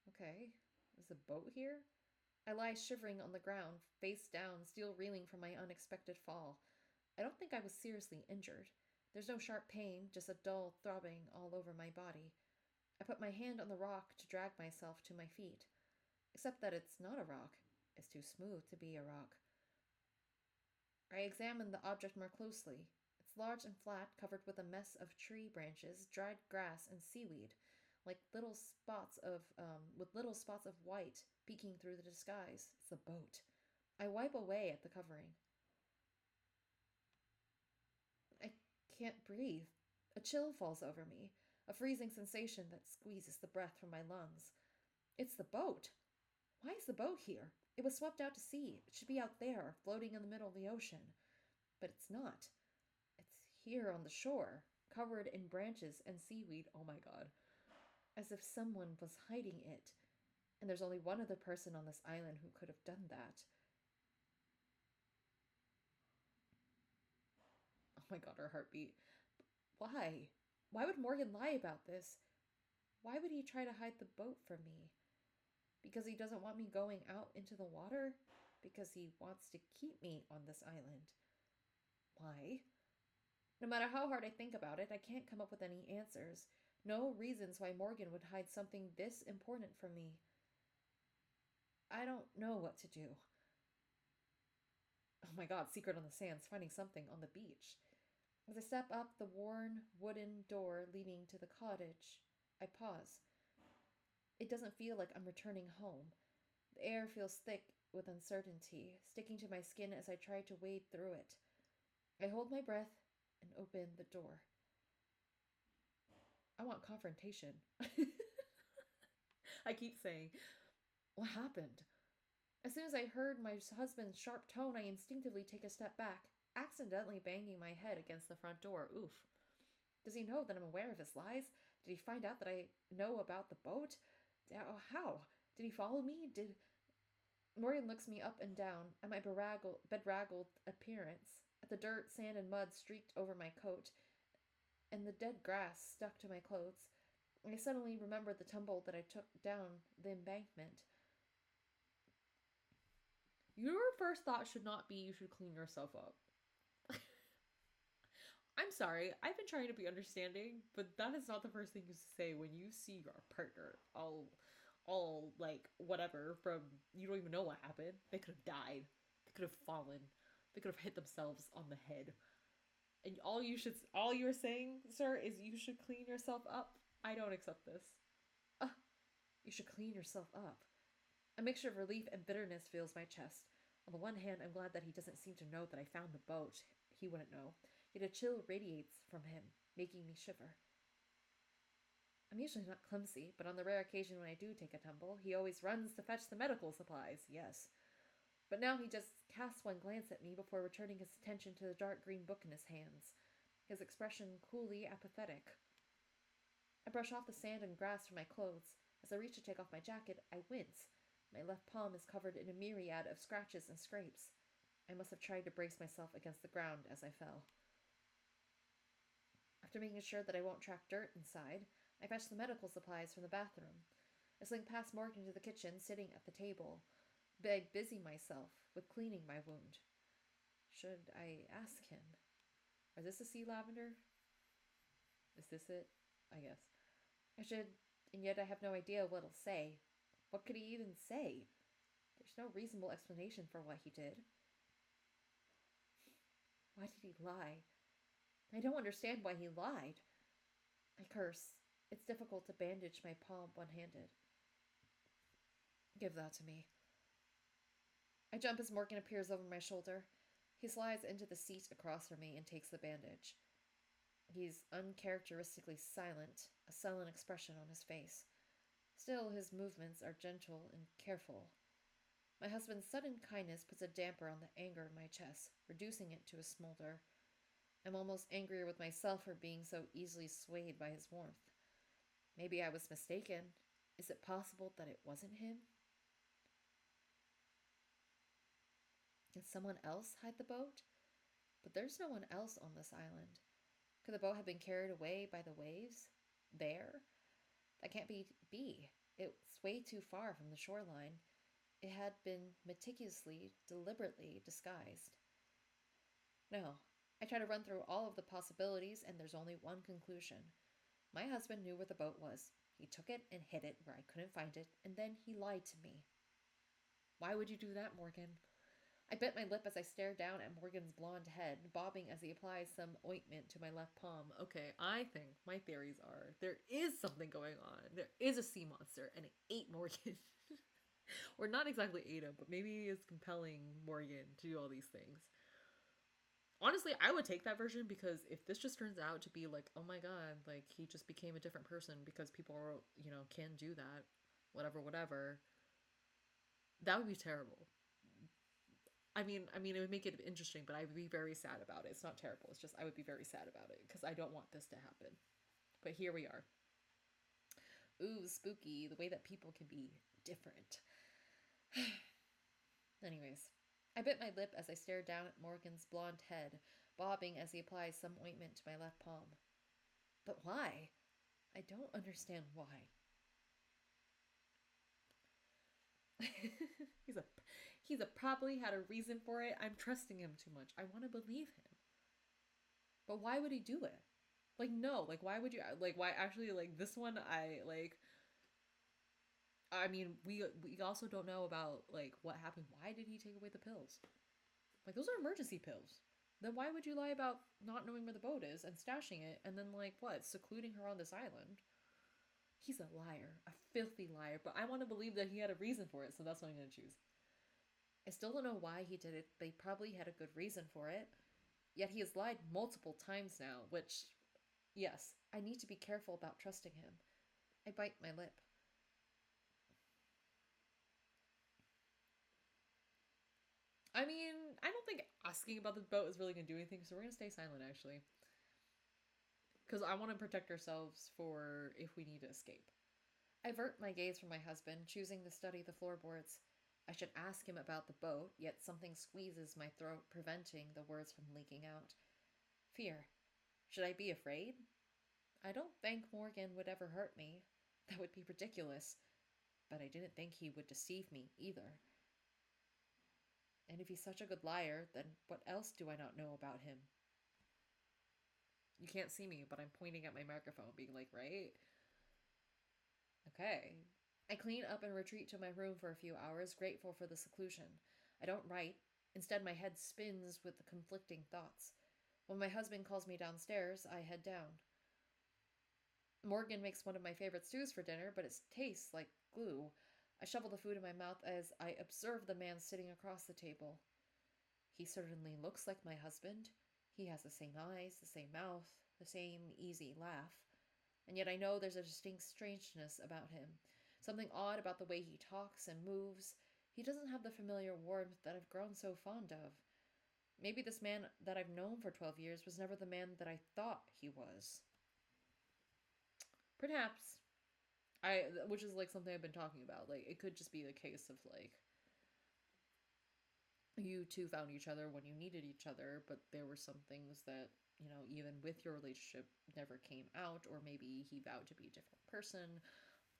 Okay, is a boat here? I lie shivering on the ground, face down, still reeling from my unexpected fall. I don't think I was seriously injured. There's no sharp pain, just a dull throbbing all over my body. I put my hand on the rock to drag myself to my feet. Except that it's not a rock. It's too smooth to be a rock. I examine the object more closely. It's large and flat, covered with a mess of tree branches, dried grass, and seaweed, like with little spots of white peeking through the disguise. It's a boat. I wipe away at the covering. I can't breathe. A chill falls over me, a freezing sensation that squeezes the breath from my lungs. It's the boat. Why is the boat here? It was swept out to sea. It should be out there, floating in the middle of the ocean. But it's not. It's here on the shore, covered in branches and seaweed. Oh my god. As if someone was hiding it. And there's only one other person on this island who could have done that. Oh my god, her heartbeat. Why? Why would Morgan lie about this? Why would he try to hide the boat from me? Because he doesn't want me going out into the water? Because he wants to keep me on this island? Why? No matter how hard I think about it, I can't come up with any answers. No reasons why Morgan would hide something this important from me. I don't know what to do. Oh my god, secret on the sands, finding something on the beach. As I step up the worn wooden door leading to the cottage, I pause. It doesn't feel like I'm returning home. The air feels thick with uncertainty, sticking to my skin as I try to wade through it. I hold my breath and open the door. I want confrontation. I keep saying, what happened? As soon as I heard my husband's sharp tone, I instinctively take a step back, accidentally banging my head against the front door. Oof. Does he know that I'm aware of his lies? Did he find out that I know about the boat? How? Did he follow me? Morgan looks me up and down at my bedraggled appearance, at the dirt, sand, and mud streaked over my coat, and the dead grass stuck to my clothes. I suddenly remembered the tumble that I took down the embankment. Your first thought should not be you should clean yourself up. I'm sorry, I've been trying to be understanding, but that is not the first thing you say when you see your partner all like whatever from you don't even know what happened. They could have died. They could have fallen. They could have hit themselves on the head. And all you're saying, sir, is you should clean yourself up. I don't accept this. Uh, you should clean yourself up. A mixture of relief and bitterness fills my chest. On the one hand, I'm glad that he doesn't seem to know that I found the boat. He wouldn't know. Yet a chill radiates from him, making me shiver. I'm usually not clumsy, but on the rare occasion when I do take a tumble, he always runs to fetch the medical supplies, yes. But now he just casts one glance at me before returning his attention to the dark green book in his hands, his expression coolly apathetic. I brush off the sand and grass from my clothes. As I reach to take off my jacket, I wince. My left palm is covered in a myriad of scratches and scrapes. I must have tried to brace myself against the ground as I fell. After making sure that I won't trap dirt inside, I fetch the medical supplies from the bathroom. I slink past Morgan to the kitchen, sitting at the table. I busy myself with cleaning my wound. Should I ask him? Is this a sea lavender? Is this it? I guess. I should, and yet I have no idea what he'll say. What could he even say? There's no reasonable explanation for what he did. Why did he lie? I don't understand why he lied. I curse. It's difficult to bandage my palm one-handed. Give that to me. I jump as Morgan appears over my shoulder. He slides into the seat across from me and takes the bandage. He's uncharacteristically silent, a sullen expression on his face. Still, his movements are gentle and careful. My husband's sudden kindness puts a damper on the anger in my chest, reducing it to a smolder. I'm almost angrier with myself for being so easily swayed by his warmth. Maybe I was mistaken. Is it possible that it wasn't him? Did someone else hide the boat? But there's no one else on this island. Could the boat have been carried away by the waves? There? That can't be. It's way too far from the shoreline. It had been meticulously, deliberately disguised. No. I try to run through all of the possibilities, and there's only one conclusion. My husband knew where the boat was. He took it and hid it where I couldn't find it, and then he lied to me. Why would you do that, Morgan? I bit my lip as I stared down at Morgan's blonde head, bobbing as he applies some ointment to my left palm. Okay, I think my theories are there is something going on. There is a sea monster, and it ate Morgan. Or not exactly ate him, but maybe it's compelling Morgan to do all these things. Honestly, I would take that version because if this just turns out to be like, oh my god, like he just became a different person because people are, can do that, whatever, whatever, that would be terrible. I mean, it would make it interesting, but I would be very sad about it. It's not terrible. It's just I would be very sad about it because I don't want this to happen. But here we are. Ooh, spooky. The way that people can be different. Anyways, I bit my lip as I stared down at Morgan's blonde head, bobbing as he applies some ointment to my left palm. But why? I don't understand why. he's a he's a probably had a reason for it. I'm trusting him too much. I want to believe him. But why would he do it? Like no, like why would you like why actually like this one I mean, we also don't know about like what happened. Why did he take away the pills? Like those are emergency pills. Then why would you lie about not knowing where the boat is and stashing it and then like what, secluding her on this island? He's a liar, a filthy liar, but I want to believe that he had a reason for it, so that's what I'm going to choose. I still don't know why he did it, but he probably had a good reason for it. Yet he has lied multiple times now, which, yes, I need to be careful about trusting him. I bite my lip. I mean, I don't think asking about the boat is really going to do anything, so we're going to stay silent actually. Because I want to protect ourselves for if we need to escape. I avert my gaze from my husband, choosing to study the floorboards. I should ask him about the boat, yet something squeezes my throat, preventing the words from leaking out. Fear. Should I be afraid? I don't think Morgan would ever hurt me. That would be ridiculous. But I didn't think he would deceive me either. And if he's such a good liar, then what else do I not know about him? You can't see me, but I'm pointing at my microphone, being like, right? Okay. I clean up and retreat to my room for a few hours, grateful for the seclusion. I don't write. Instead, my head spins with the conflicting thoughts. When my husband calls me downstairs, I head down. Morgan makes one of my favorite stews for dinner, but it tastes like glue. I shovel the food in my mouth as I observe the man sitting across the table. He certainly looks like my husband. He has the same eyes, the same mouth, the same easy laugh. And yet I know there's a distinct strangeness about him. Something odd about the way he talks and moves. He doesn't have the familiar warmth that I've grown so fond of. Maybe this man that I've known for 12 years was never the man that I thought he was. Perhaps. Which is like something I've been talking about. Like, it could just be the case of like, you two found each other when you needed each other, but there were some things that, even with your relationship never came out, or maybe he vowed to be a different person,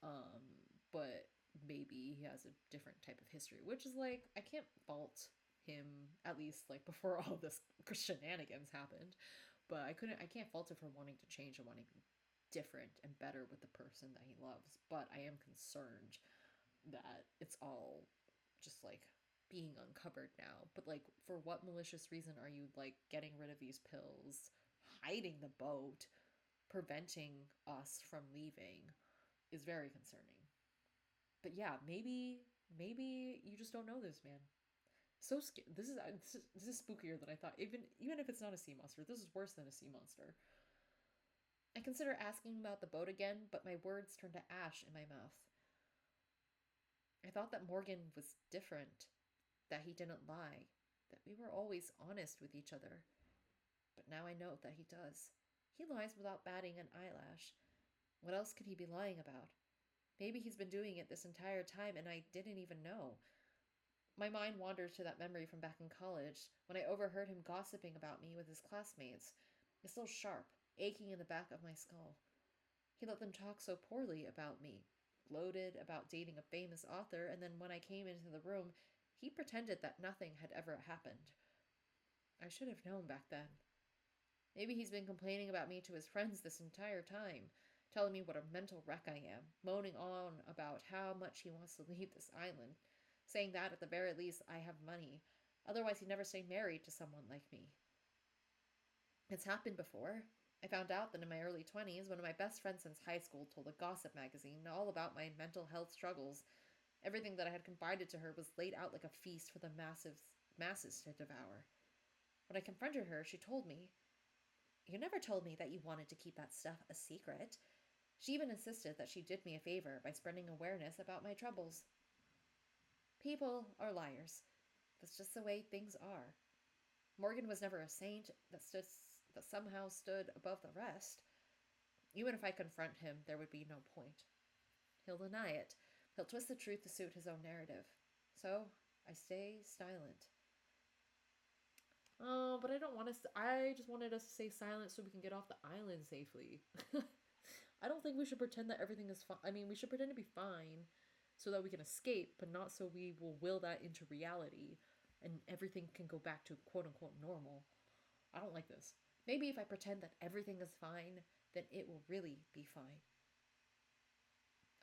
um, but maybe he has a different type of history, which is like, I can't fault him, at least like before all this shenanigans happened, but I can't fault him for wanting to change and wanting to be different and better with the person that he loves, but I am concerned that it's all just like being uncovered now. But like, for what malicious reason are you like getting rid of these pills, hiding the boat, preventing us from leaving is very concerning. But yeah, maybe you just don't know this man. So this is spookier than I thought. Even if it's not a sea monster, this is worse than a sea monster. I consider asking about the boat again, but my words turn to ash in my mouth. I thought that Morgan was different, that he didn't lie, that we were always honest with each other. But now I know that he does. He lies without batting an eyelash. What else could he be lying about? Maybe he's been doing it this entire time and I didn't even know. My mind wanders to that memory from back in college when I overheard him gossiping about me with his classmates. It's still sharp, aching in the back of my skull. He let them talk so poorly about me, gloated about dating a famous author, and then when I came into the room, he pretended that nothing had ever happened. I should have known back then. Maybe he's been complaining about me to his friends this entire time, telling me what a mental wreck I am, moaning on about how much he wants to leave this island, saying that at the very least I have money. Otherwise, he'd never stay married to someone like me. It's happened before. I found out that in my early 20s, one of my best friends since high school told a gossip magazine all about my mental health struggles. Everything that I had confided to her was laid out like a feast for the masses to devour. When I confronted her, she told me, "You never told me that you wanted to keep that stuff a secret." She even insisted that she did me a favor by spreading awareness about my troubles. People are liars. That's just the way things are. Morgan was never a saint that somehow stood above the rest. Even if I confront him, there would be no point. He'll deny it. He'll twist the truth to suit his own narrative. So I stay silent. Oh, but I don't want us to. I just wanted us to stay silent so we can get off the island safely. I don't think we should pretend that everything is fine. I mean, we should pretend to be fine so that we can escape, but not so we will will that into reality and everything can go back to quote unquote normal. I don't like this. Maybe if I pretend that everything is fine, then it will really be fine.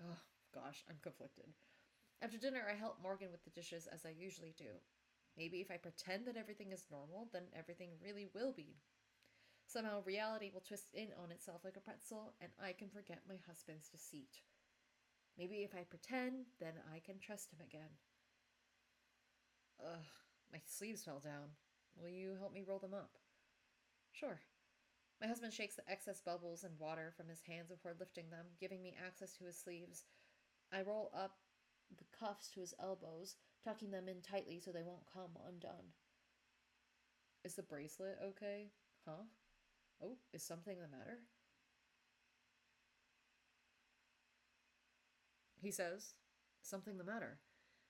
Oh, gosh, I'm conflicted. After dinner, I help Morgan with the dishes as I usually do. Maybe if I pretend that everything is normal, then everything really will be. Somehow reality will twist in on itself like a pretzel, and I can forget my husband's deceit. Maybe if I pretend, then I can trust him again. Ugh, my sleeves fell down. Will you help me roll them up? Sure. My husband shakes the excess bubbles and water from his hands before lifting them, giving me access to his sleeves. I roll up the cuffs to his elbows, tucking them in tightly so they won't come undone. Is the bracelet okay? Huh? Oh, is something the matter? He says, "Something the matter?"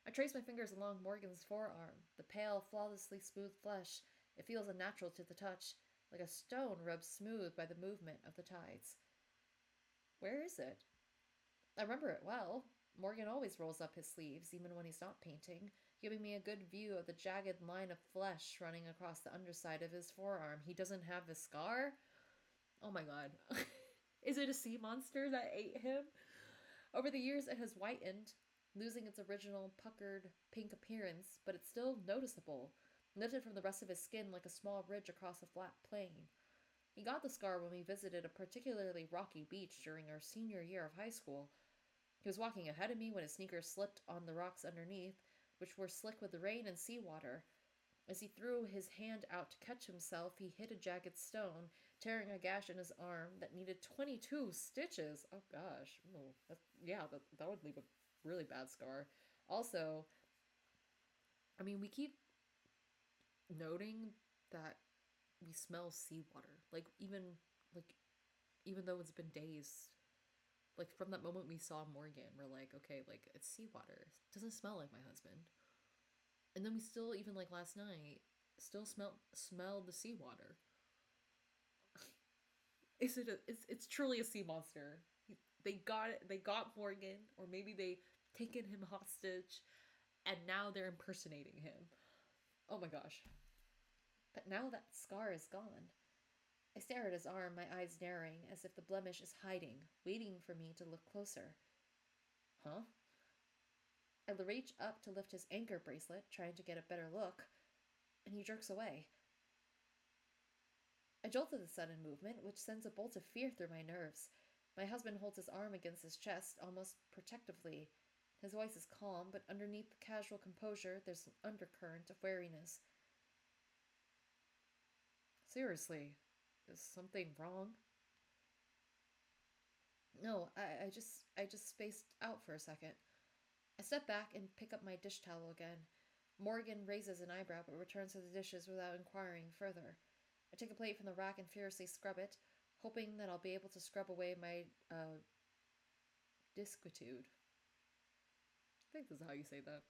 I trace my fingers along Morgan's forearm, the pale, flawlessly smooth flesh. It feels unnatural to the touch, like a stone rubbed smooth by the movement of the tides. Where is it? I remember it well. Morgan always rolls up his sleeves, even when he's not painting, giving me a good view of the jagged line of flesh running across the underside of his forearm. He doesn't have the scar? Oh my god. Is it a sea monster that ate him? Over the years, it has whitened, losing its original puckered pink appearance, but it's still noticeable, lifted from the rest of his skin like a small ridge across a flat plain. He got the scar when we visited a particularly rocky beach during our senior year of high school. He was walking ahead of me when his sneakers slipped on the rocks underneath, which were slick with the rain and seawater. As he threw his hand out to catch himself, he hit a jagged stone, tearing a gash in his arm that needed 22 stitches. Oh gosh. Oh, that would leave a really bad scar. Also, I mean, we keep noting that we smell seawater. Like even though it's been days, like from that moment we saw Morgan, we're like, okay, like it's seawater. It doesn't smell like my husband. And then we still, even like last night, still smell the seawater. Is it? It's truly a sea monster. They got it. They got Morgan, or maybe they taken him hostage, and now they're impersonating him. Oh my gosh! But now that scar is gone, I stare at his arm, my eyes narrowing, as if the blemish is hiding, waiting for me to look closer. Huh? I reach up to lift his anchor bracelet, trying to get a better look, and he jerks away. I jolt at the sudden movement, which sends a bolt of fear through my nerves. My husband holds his arm against his chest, almost protectively. His voice is calm, but underneath the casual composure, there's an undercurrent of wariness. Seriously, is something wrong? No, I just spaced out for a second. I step back and pick up my dish towel again. Morgan raises an eyebrow but returns to the dishes without inquiring further. I take a plate from the rack and furiously scrub it, hoping that I'll be able to scrub away my disquietude. I think this is how you say that.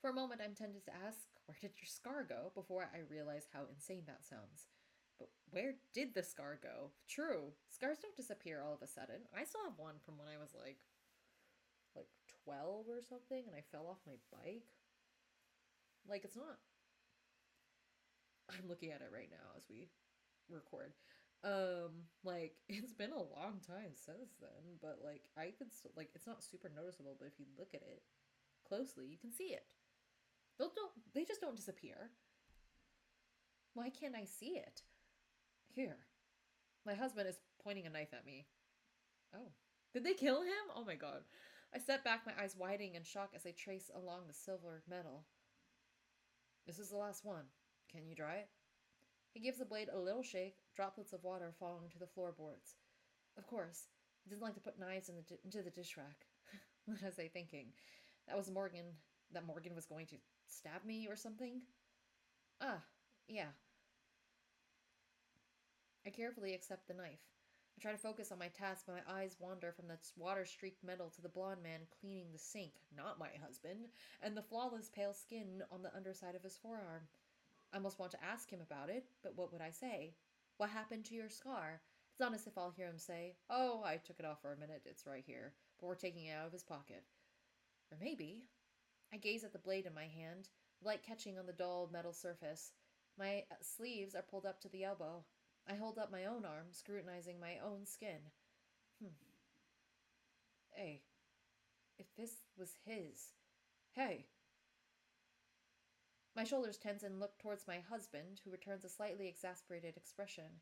For a moment, I'm tempted to ask, where did your scar go? Before I realize how insane that sounds. But where did the scar go? True, scars don't disappear all of a sudden. I still have one from when I was like 12 or something and I fell off my bike. Like, it's not. I'm looking at it right now as we record. Like, it's been a long time since then, but like I could like, it's not super noticeable, but if you look at it closely, you can see it. They just don't disappear. Why can't I see it? Here. My husband is pointing a knife at me. Oh. Did they kill him? Oh my god. I step back, my eyes widening in shock as I trace along the silver metal. This is the last one. Can you dry it? He gives the blade a little shake, droplets of water falling to the floorboards. Of course. He didn't like to put knives into the dish rack. What was I thinking? That was Morgan. That Morgan was going to stab me or something? Ah, yeah. I carefully accept the knife. I try to focus on my task, but my eyes wander from the water streaked metal to the blond man cleaning the sink, not my husband, and the flawless pale skin on the underside of his forearm. I almost want to ask him about it, but what would I say? What happened to your scar? It's not as if I'll hear him say, "Oh, I took it off for a minute, it's right here," before taking it out of his pocket. Or maybe. I gaze at the blade in my hand, the light catching on the dull metal surface. My sleeves are pulled up to the elbow. I hold up my own arm, scrutinizing my own skin. Hmm. Hey, if this was his. Hey. My shoulders tense and look towards my husband, who returns a slightly exasperated expression.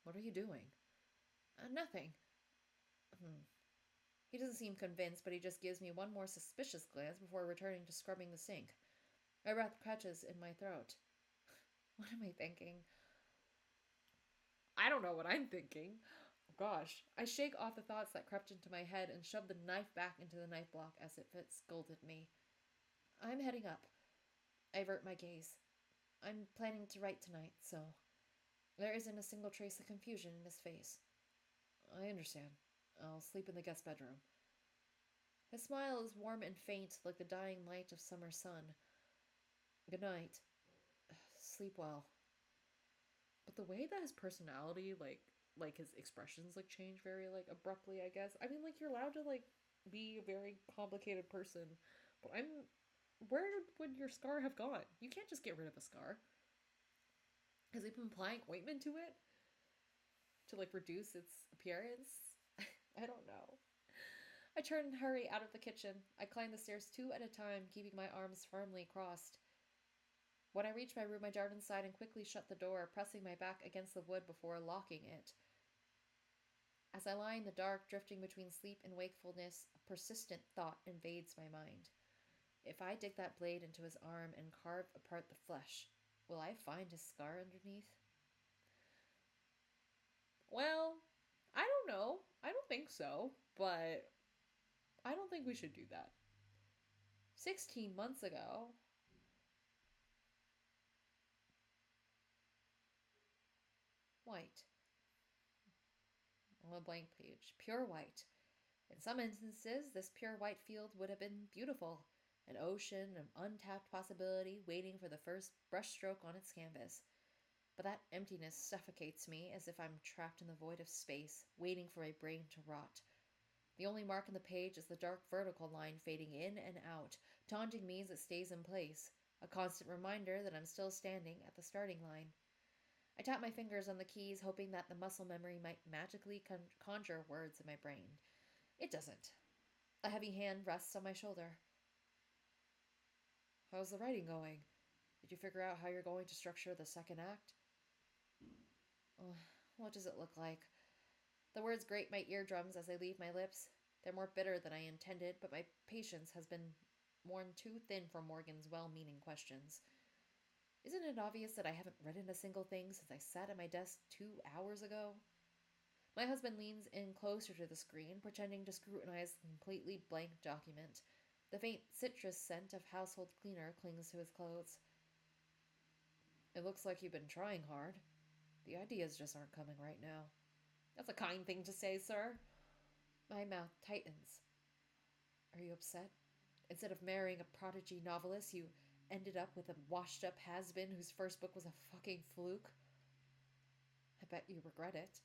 What are you doing? Nothing. Hmm. He doesn't seem convinced, but he just gives me one more suspicious glance before returning to scrubbing the sink. My breath catches in my throat. What am I thinking? I don't know what I'm thinking. Oh, gosh. I shake off the thoughts that crept into my head and shove the knife back into the knife block as if it scolded me. I'm heading up. I avert my gaze. I'm planning to write tonight, so there isn't a single trace of confusion in his face. I understand. I'll sleep in the guest bedroom. His smile is warm and faint, like the dying light of summer sun. Good night. Sleep well. But the way that his personality, like his expressions, like change very like abruptly, I guess. I mean, like, you're allowed to like be a very complicated person, but where would your scar have gone? You can't just get rid of a scar. Has he been applying ointment to it to like reduce its appearance? I don't know. I turn and hurry out of the kitchen. I climb the stairs two at a time, keeping my arms firmly crossed. When I reach my room, I dart inside and quickly shut the door, pressing my back against the wood before locking it. As I lie in the dark, drifting between sleep and wakefulness, a persistent thought invades my mind. If I dig that blade into his arm and carve apart the flesh, will I find his scar underneath? Well, I don't know. I don't think so, but I don't think we should do that. 16 months ago. White. On a blank page. Pure white. In some instances, this pure white field would have been beautiful, an ocean of untapped possibility waiting for the first brushstroke on its canvas. But that emptiness suffocates me as if I'm trapped in the void of space, waiting for my brain to rot. The only mark on the page is the dark vertical line fading in and out, taunting me as it stays in place, a constant reminder that I'm still standing at the starting line. I tap my fingers on the keys, hoping that the muscle memory might magically conjure words in my brain. It doesn't. A heavy hand rests on my shoulder. How's the writing going? Did you figure out how you're going to structure the second act? What does it look like? The words grate my eardrums as they leave my lips. They're more bitter than I intended, but my patience has been worn too thin for Morgan's well-meaning questions. Isn't it obvious that I haven't written a single thing since I sat at my desk 2 hours ago? My husband leans in closer to the screen, pretending to scrutinize the completely blank document. The faint citrus scent of household cleaner clings to his clothes. It looks like you've been trying hard. The ideas just aren't coming right now. That's a kind thing to say, sir. My mouth tightens. Are you upset? Instead of marrying a prodigy novelist, you ended up with a washed up has been whose first book was a fucking fluke. I bet you regret it.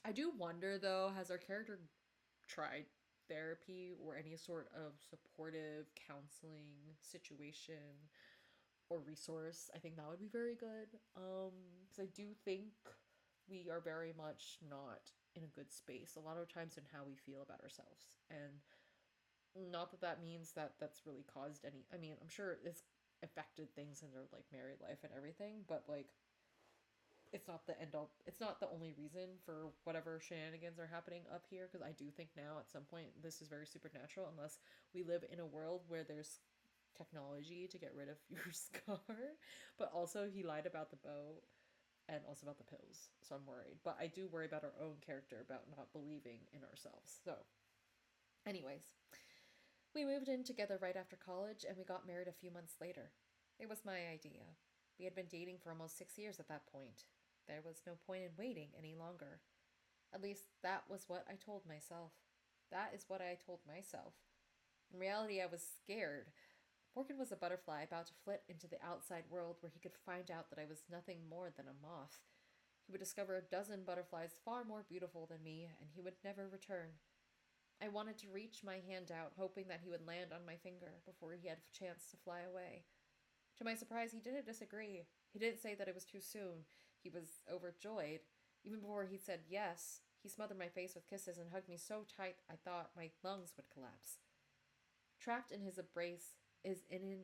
I do wonder, though, has our character tried therapy or any sort of supportive counseling situation or resource? I think that would be very good. Because I do think we are very much not in a good space a lot of times in how we feel about ourselves. And not that that means that that's really caused any. I mean, I'm sure it's affected things in their like married life and everything, but like it's not the end all. It's not the only reason for whatever shenanigans are happening up here, because I do think now at some point this is very supernatural unless we live in a world where there's technology to get rid of your scar. But also he lied about the bow and also about the pills, so I'm worried. But I do worry about our own character, about not believing in ourselves. So anyways, we moved in together right after college and we got married a few months later. It was my idea. We had been dating for almost 6 years at that point. There was no point in waiting any longer. At least that was what I told myself. That is what I told myself. In reality, I was scared. Morgan was a butterfly about to flit into the outside world where he could find out that I was nothing more than a moth. He would discover a dozen butterflies far more beautiful than me, and he would never return. I wanted to reach my hand out, hoping that he would land on my finger before he had a chance to fly away. To my surprise, he didn't disagree. He didn't say that it was too soon. He was overjoyed. Even before he said yes, he smothered my face with kisses and hugged me so tight I thought my lungs would collapse. Trapped in his embrace is in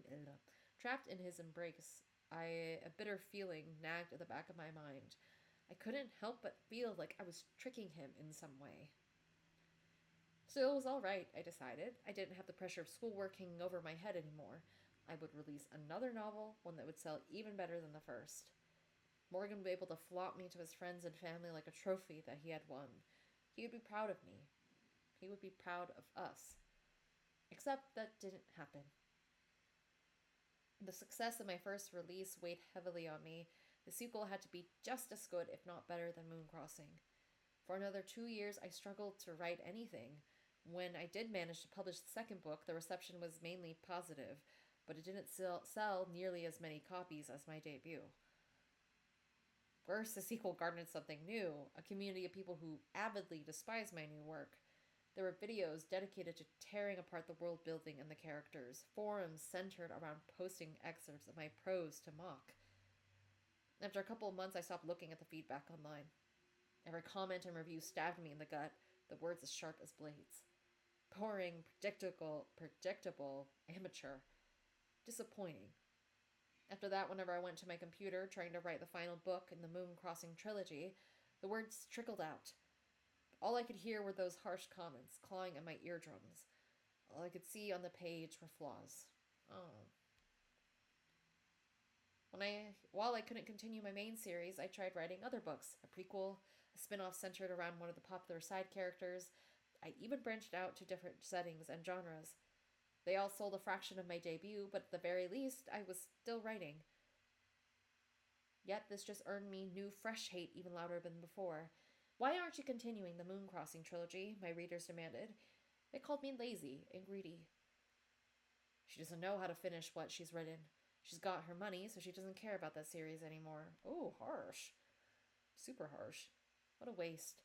trapped in his embrace, a bitter feeling nagged at the back of my mind. I couldn't help but feel like I was tricking him in some way. So it was all right, I decided. I didn't have the pressure of schoolwork hanging over my head anymore. I would release another novel, one that would sell even better than the first. Morgan would be able to flaunt me to his friends and family like a trophy that he had won. He would be proud of me. He would be proud of us. Except that didn't happen. The success of my first release weighed heavily on me. The sequel had to be just as good, if not better, than Moon Crossing. For another 2 years, I struggled to write anything. When I did manage to publish the second book, the reception was mainly positive, but it didn't sell nearly as many copies as my debut. Worse, the sequel garnered something new, a community of people who avidly despised my new work. There were videos dedicated to tearing apart the world building and the characters, forums centered around posting excerpts of my prose to mock. After a couple of months, I stopped looking at the feedback online. Every comment and review stabbed me in the gut, the words as sharp as blades. Boring, predictable, amateur. Disappointing. After that, whenever I went to my computer trying to write the final book in the Moon Crossing trilogy, the words trickled out. All I could hear were those harsh comments, clawing at my eardrums. All I could see on the page were flaws. Oh. While I couldn't continue my main series, I tried writing other books, a prequel, a spin-off centered around one of the popular side characters. I even branched out to different settings and genres. They all sold a fraction of my debut, but at the very least, I was still writing. Yet this just earned me new, fresh hate even louder than before. Why aren't you continuing the Moon Crossing trilogy? My readers demanded. They called me lazy and greedy. She doesn't know how to finish what she's written. She's got her money, so she doesn't care about that series anymore. Oh, harsh. Super harsh. What a waste.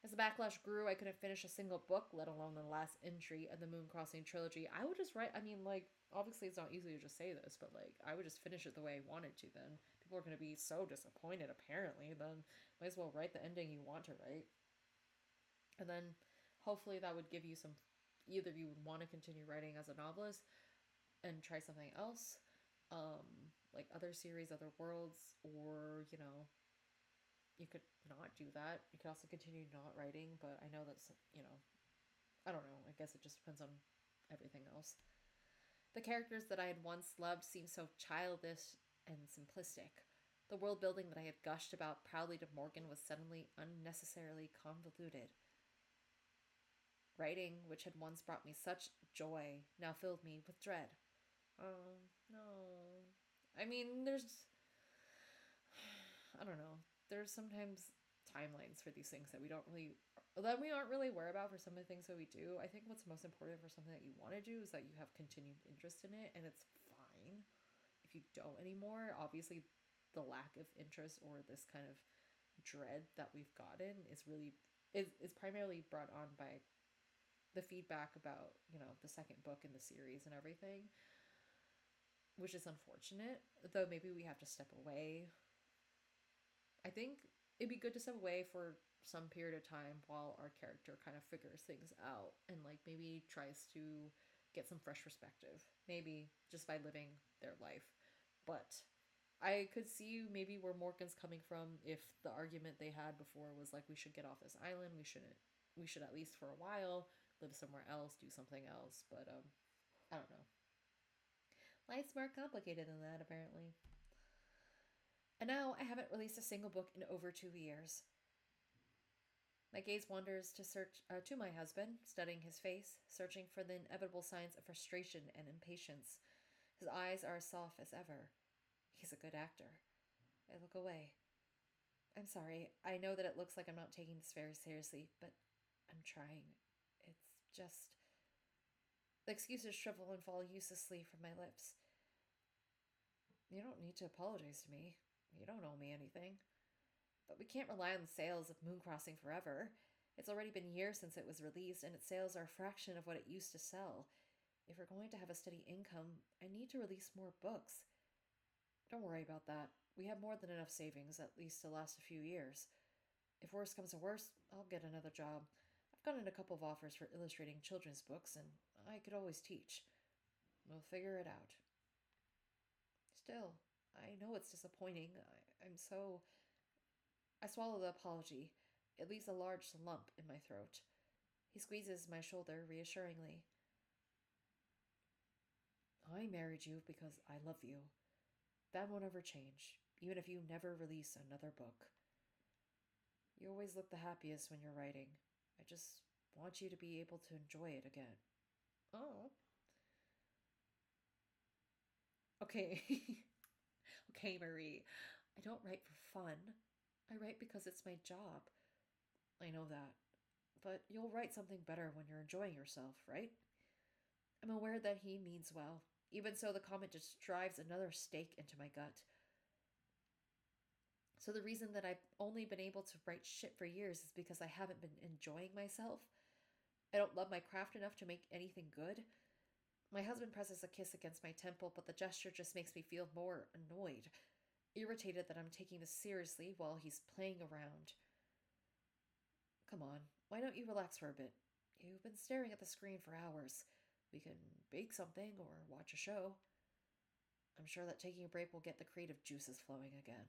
As the backlash grew, I couldn't finish a single book, let alone the last entry of the Moon Crossing trilogy. I would just write, obviously it's not easy to just say this, but, I would just finish it the way I wanted to then. People are going to be so disappointed, apparently, then might as well write the ending you want to write. And then, hopefully that would give you some, either you would want to continue writing as a novelist and try something else, like other series, other worlds, or, you could not do that. You could also continue not writing, but I know that's, I don't know. I guess it just depends on everything else. The characters that I had once loved seemed so childish and simplistic. The world building that I had gushed about proudly to Morgan was suddenly unnecessarily convoluted. Writing, which had once brought me such joy, now filled me with dread. Oh, no. I mean, I don't know. There's sometimes timelines for these things that we don't really that we aren't really aware about for some of the things that we do. I think what's most important for something that you want to do is that you have continued interest in it, and it's fine if you don't anymore. Obviously, the lack of interest or this kind of dread that we've gotten is primarily brought on by the feedback about, the second book in the series and everything, which is unfortunate. Though maybe we have to step away. I think it'd be good to step away for some period of time while our character kind of figures things out and like maybe tries to get some fresh perspective, maybe just by living their life. But I could see maybe where Morgan's coming from if the argument they had before was like we should get off this island, we should at least for a while live somewhere else, do something else, but I don't know. Life's more complicated than that apparently. And now I haven't released a single book in over 2 years. My gaze wanders to my husband, studying his face, searching for the inevitable signs of frustration and impatience. His eyes are as soft as ever. He's a good actor. I look away. I'm sorry. I know that it looks like I'm not taking this very seriously, but I'm trying. It's just. The excuses shrivel and fall uselessly from my lips. You don't need to apologize to me. You don't owe me anything. But we can't rely on the sales of Moon Crossing forever. It's already been years since it was released, and its sales are a fraction of what it used to sell. If we're going to have a steady income, I need to release more books. Don't worry about that. We have more than enough savings, at least to last a few years. If worse comes to worse, I'll get another job. I've gotten a couple of offers for illustrating children's books, and I could always teach. We'll figure it out. Still, I know it's disappointing. I'm so. I swallow the apology. It leaves a large lump in my throat. He squeezes my shoulder reassuringly. I married you because I love you. That won't ever change, even if you never release another book. You always look the happiest when you're writing. I just want you to be able to enjoy it again. Oh. Okay. Okay, Marie. I don't write for fun. I write because it's my job. I know that. But you'll write something better when you're enjoying yourself, right? I'm aware that he means well. Even so, the comment just drives another stake into my gut. So the reason that I've only been able to write shit for years is because I haven't been enjoying myself. I don't love my craft enough to make anything good. My husband presses a kiss against my temple, but the gesture just makes me feel more annoyed, irritated that I'm taking this seriously while he's playing around. Come on, why don't you relax for a bit? You've been staring at the screen for hours. We can bake something or watch a show. I'm sure that taking a break will get the creative juices flowing again.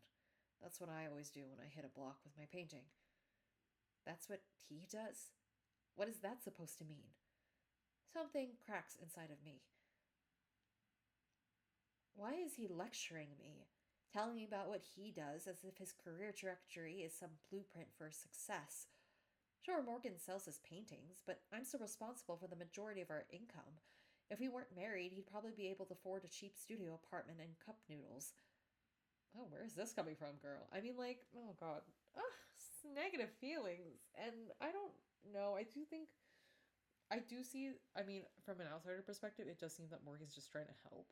That's what I always do when I hit a block with my painting. That's what he does? What is that supposed to mean? Something cracks inside of me. Why is he lecturing me? Telling me about what he does as if his career trajectory is some blueprint for success. Sure, Morgan sells his paintings, but I'm still responsible for the majority of our income. If we weren't married, he'd probably be able to afford a cheap studio apartment and cup noodles. Oh, where is this coming from, girl? I mean, like, oh god. Ugh, negative feelings. And I don't know. I do see, I mean, from an outsider perspective, it does seem that Morgan's just trying to help.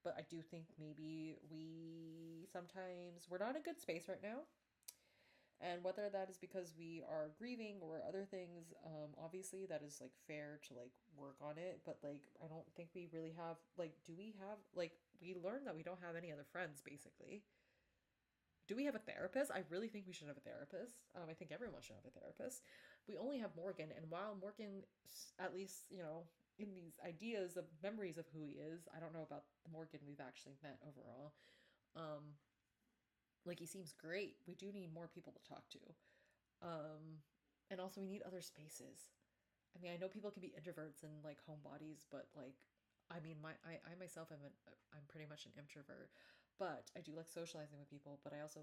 But I do think maybe we're not in a good space right now. And whether that is because we are grieving or other things, obviously that is like fair to like work on it. But like, I don't think we really have, like, do we have, like, we learned that we don't have any other friends basically. Do we have a therapist? I really think we should have a therapist. I think everyone should have a therapist. We only have Morgan, and while Morgan, at least, in these ideas of memories of who he is, I don't know about the Morgan we've actually met overall. Um, like, he seems great. We do need more people to talk to. Um, and also, we need other spaces. I mean, I know people can be introverts and like homebodies, but like, I mean, I myself I'm pretty much an introvert, but I do like socializing with people. But I also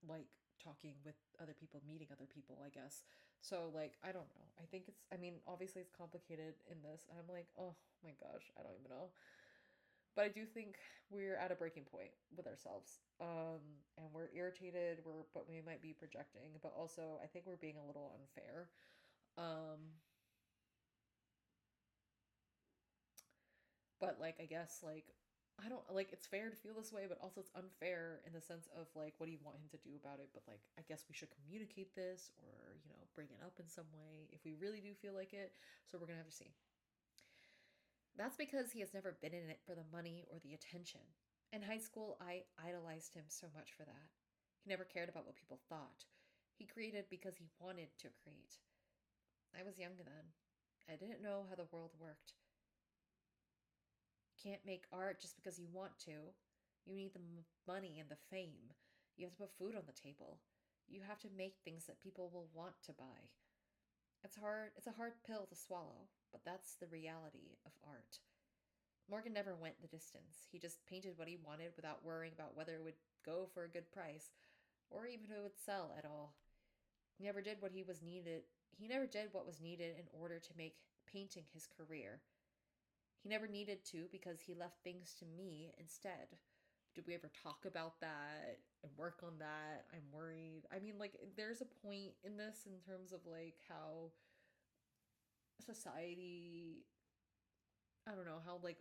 like talking with other people, meeting other people, I guess. So like, I don't know. I think I mean, obviously it's complicated in this, and I'm like, oh my gosh, I don't even know. But I do think we're at a breaking point with ourselves. And we're irritated, but we might be projecting, but also I think we're being a little unfair. But like I guess like I don't like it's fair to feel this way, but also it's unfair in the sense of like what do you want him to do about it? But like I guess we should communicate this or, bring it up in some way if we really do feel like it. So we're going to have to see. That's because he has never been in it for the money or the attention. In high school, I idolized him so much for that. He never cared about what people thought. He created because he wanted to create. I was young then. I didn't know how the world worked. Can't make art just because you want to. You need the money and the fame. You have to put food on the table. You have to make things that people will want to buy. It's hard. It's a hard pill to swallow, but that's the reality of art. Morgan never went the distance. He just painted what he wanted without worrying about whether it would go for a good price or even if it would sell at all. He never did what he was needed. He never did what was needed in order to make painting his career. He never needed to because he left things to me instead. Did we ever talk about that and work on that? I'm worried. I mean, like, there's a point in this in terms of like how society, I don't know, how like,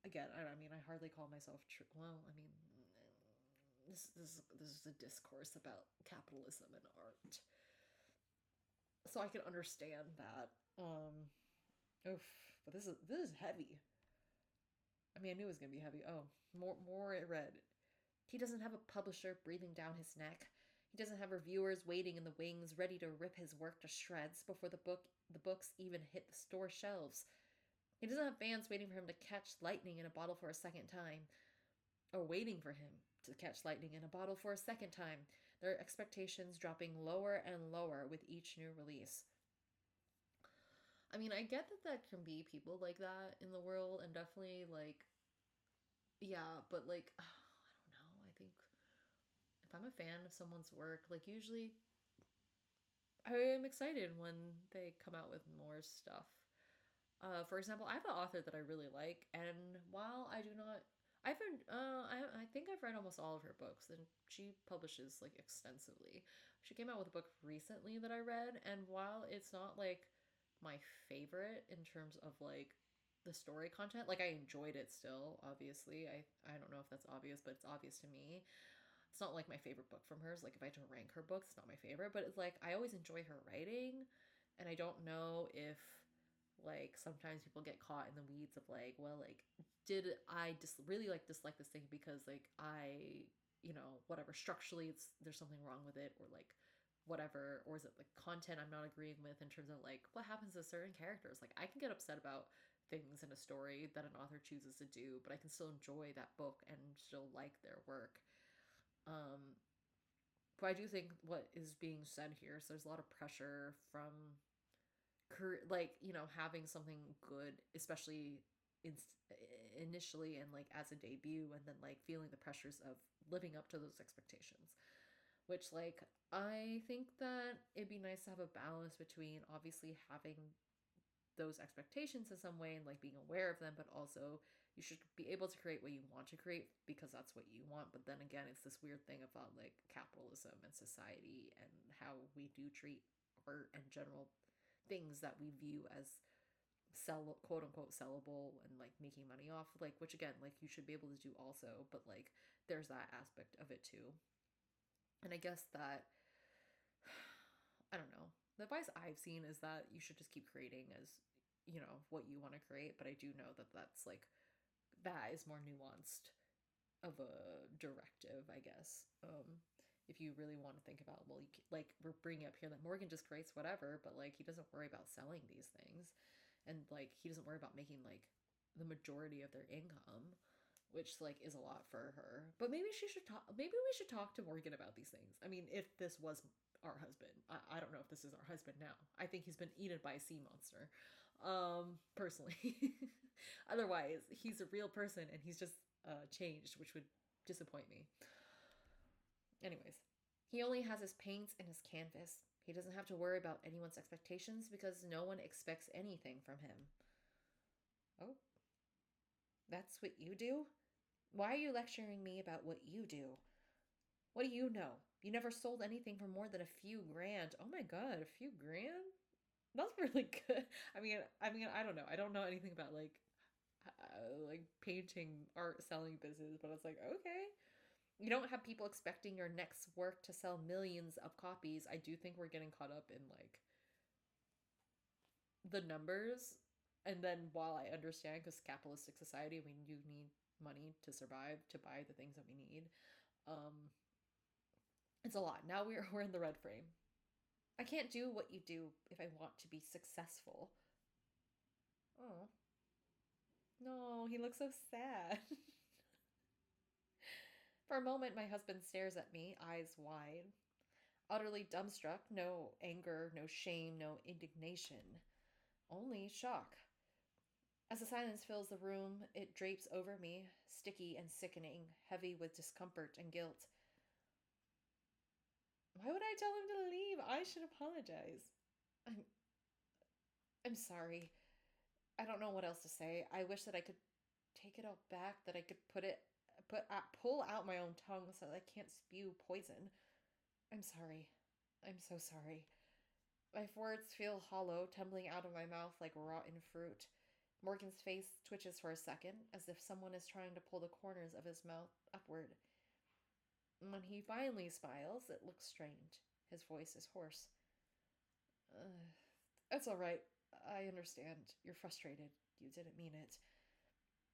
again, I mean, I hardly call myself true. Well, I mean, this is a discourse about capitalism and art, so I can understand that. Oof, but this is heavy. I mean, I knew it was gonna be heavy. Oh, more it read. He doesn't have a publisher breathing down his neck. He doesn't have reviewers waiting in the wings, ready to rip his work to shreds before the books even hit the store shelves. He doesn't have fans waiting for him to catch lightning in a bottle for a second time, or waiting for him to catch lightning in a bottle for a second time. Their expectations dropping lower and lower with each new release. I mean, I get that can be people like that in the world, and definitely like, yeah, but like, I don't know. I think if I'm a fan of someone's work, like usually I am excited when they come out with more stuff. For example, I have an author that I really like, and while I do not, I've been, I think I've read almost all of her books, and she publishes like extensively. She came out with a book recently that I read, and while it's not like my favorite in terms of like the story content, like I enjoyed it still. Obviously, I don't know if that's obvious, but it's obvious to me. It's not like my favorite book from hers. Like if I had to rank her books, it's not my favorite, but it's like I always enjoy her writing, and I don't know if like sometimes people get caught in the weeds of like, well, like did I just really like dislike this thing because like I, whatever structurally there's something wrong with it or like whatever, or is it like content I'm not agreeing with in terms of like what happens to certain characters? Like I can get upset about things in a story that an author chooses to do, but I can still enjoy that book and still like their work. um but I do think what is being said here, so there's a lot of pressure from like having something good, especially in, initially and like as a debut, and then like feeling the pressures of living up to those expectations, which like I think that it'd be nice to have a balance between obviously having those expectations in some way and like being aware of them, but also you should be able to create what you want to create because that's what you want. But then again, it's this weird thing about like capitalism and society and how we do treat art and general things that we view as sell quote unquote sellable and like making money off, like, which again, like you should be able to do also, but like there's that aspect of it too. And I guess that I don't know, the advice I've seen is that you should just keep creating as what you want to create, but I do know that that's like that is more nuanced of a directive, I guess. If you really want to think about, well, like we're bringing up here that Morgan just creates whatever, but like he doesn't worry about selling these things, and like he doesn't worry about making like the majority of their income, which like is a lot for her. But maybe she should talk. Maybe we should talk to Morgan about these things. I mean, if this was our husband, I don't know if this is our husband now. I think he's been eaten by a sea monster, personally. Otherwise, he's a real person and he's just changed, which would disappoint me. Anyways, he only has his paints and his canvas. He doesn't have to worry about anyone's expectations because no one expects anything from him. Oh, that's what you do? Why are you lecturing me about what you do? What do you know? You never sold anything for more than a few grand. Oh my god, a few grand? That's really good. I mean, I don't know. I don't know anything about like like painting, art, selling business, but it's like, okay. You don't have people expecting your next work to sell millions of copies. I do think we're getting caught up in like the numbers. And then while I understand, because capitalistic society, we do need money to survive, to buy the things that we need. Um, it's a lot. Now we're in the red frame. I can't do what you do if I want to be successful. Oh no, he looks so sad. For a moment, my husband stares at me, eyes wide, utterly dumbstruck. No anger, no shame, no indignation, only shock. As the silence fills the room, it drapes over me, sticky and sickening, heavy with discomfort and guilt. Why would I tell him to leave? I should apologize. I'm I'm sorry. I don't know what else to say. I wish that I could take it all back, that I could pull out my own tongue so that I can't spew poison. I'm sorry. I'm so sorry. My words feel hollow, tumbling out of my mouth like rotten fruit. Morgan's face twitches for a second, as if someone is trying to pull the corners of his mouth upward. When he finally smiles, it looks strained. His voice is hoarse. It's all right. I understand. You're frustrated. You didn't mean it.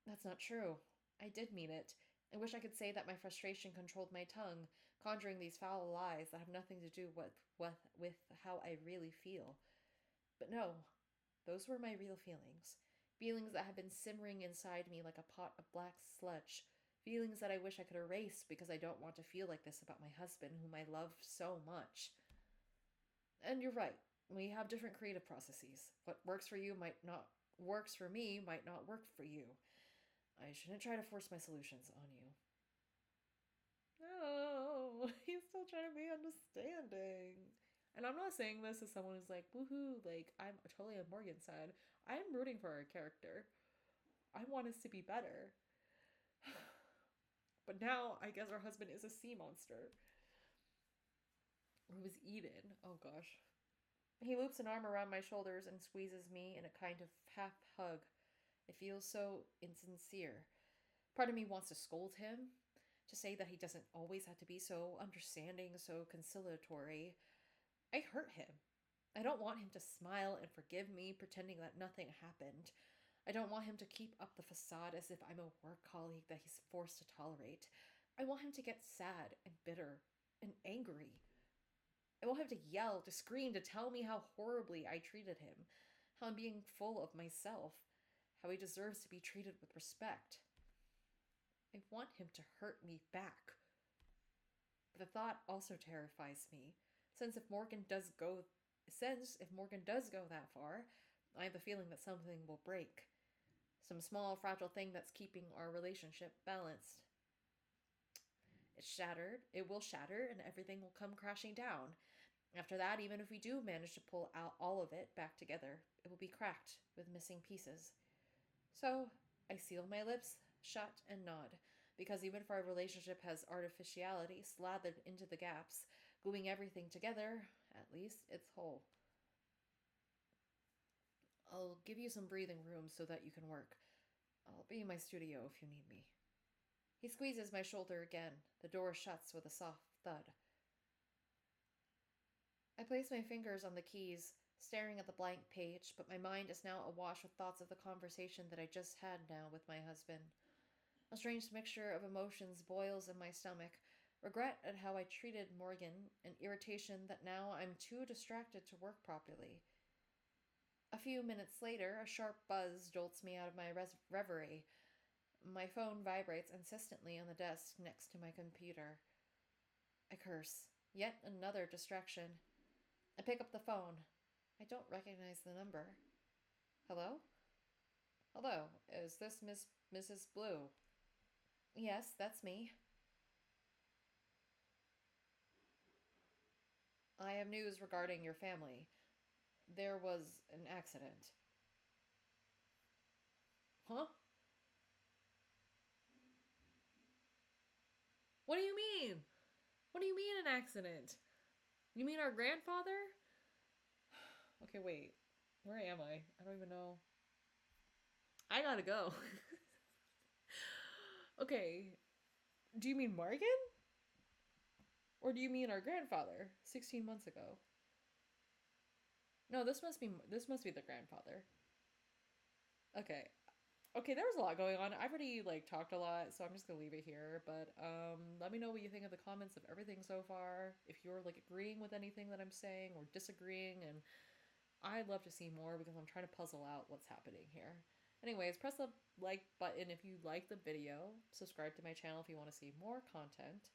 That's not true. I did mean it. I wish I could say that my frustration controlled my tongue, conjuring these foul lies that have nothing to do with how I really feel. But no, those were my real feelings. Feelings that have been simmering inside me like a pot of black sludge. Feelings that I wish I could erase because I don't want to feel like this about my husband, whom I love so much. And you're right. We have different creative processes. What works for you might not works for me might not work for you. I shouldn't try to force my solutions on you. No, he's still trying to be understanding. And I'm not saying this as someone who's like, woohoo, like, I'm totally on Morgan's side. I'm rooting for our character. I want us to be better. But now, I guess our husband is a sea monster. Or was eaten. Oh gosh. He loops an arm around my shoulders and squeezes me in a kind of half hug. It feels so insincere. Part of me wants to scold him, to say that he doesn't always have to be so understanding, so conciliatory. I hurt him. I don't want him to smile and forgive me, pretending that nothing happened. I don't want him to keep up the facade as if I'm a work colleague that he's forced to tolerate. I want him to get sad and bitter and angry. I want him to yell, to scream, to tell me how horribly I treated him, how I'm being full of myself, how he deserves to be treated with respect. I want him to hurt me back. But the thought also terrifies me, since if Morgan does go that far, I have a feeling that something will break. Some small fragile thing that's keeping our relationship balanced. It's shattered, it will shatter, and everything will come crashing down. After that, even if we do manage to pull out all of it back together, it will be cracked with missing pieces. So, I seal my lips shut and nod, because even if our relationship has artificiality slathered into the gaps, gluing everything together, at least it's whole. I'll give you some breathing room so that you can work. I'll be in my studio if you need me. He squeezes my shoulder again. The door shuts with a soft thud. I place my fingers on the keys, staring at the blank page, but my mind is now awash with thoughts of the conversation that I just had now with my husband. A strange mixture of emotions boils in my stomach. Regret at how I treated Morgan, and irritation that now I'm too distracted to work properly. A few minutes later, a sharp buzz jolts me out of my reverie. My phone vibrates insistently on the desk next to my computer. I curse. Yet another distraction. I pick up the phone. I don't recognize the number. Hello? Hello, is this Mrs. Blue? Yes, that's me. I have news regarding your family. There was an accident. Huh? What do you mean? What do you mean an accident? You mean our grandfather? Okay, wait. Where am I? I don't even know. I gotta go. Okay, do you mean Morgan? Or do you mean our grandfather, 16 months ago? No, this must be the grandfather. Okay. Okay, there was a lot going on. I've already like talked a lot, so I'm just gonna leave it here. But let me know what you think of the comments of everything so far. If you're like agreeing with anything that I'm saying or disagreeing, and I'd love to see more because I'm trying to puzzle out what's happening here. Anyways, press the like button if you like the video. Subscribe to my channel if you want to see more content.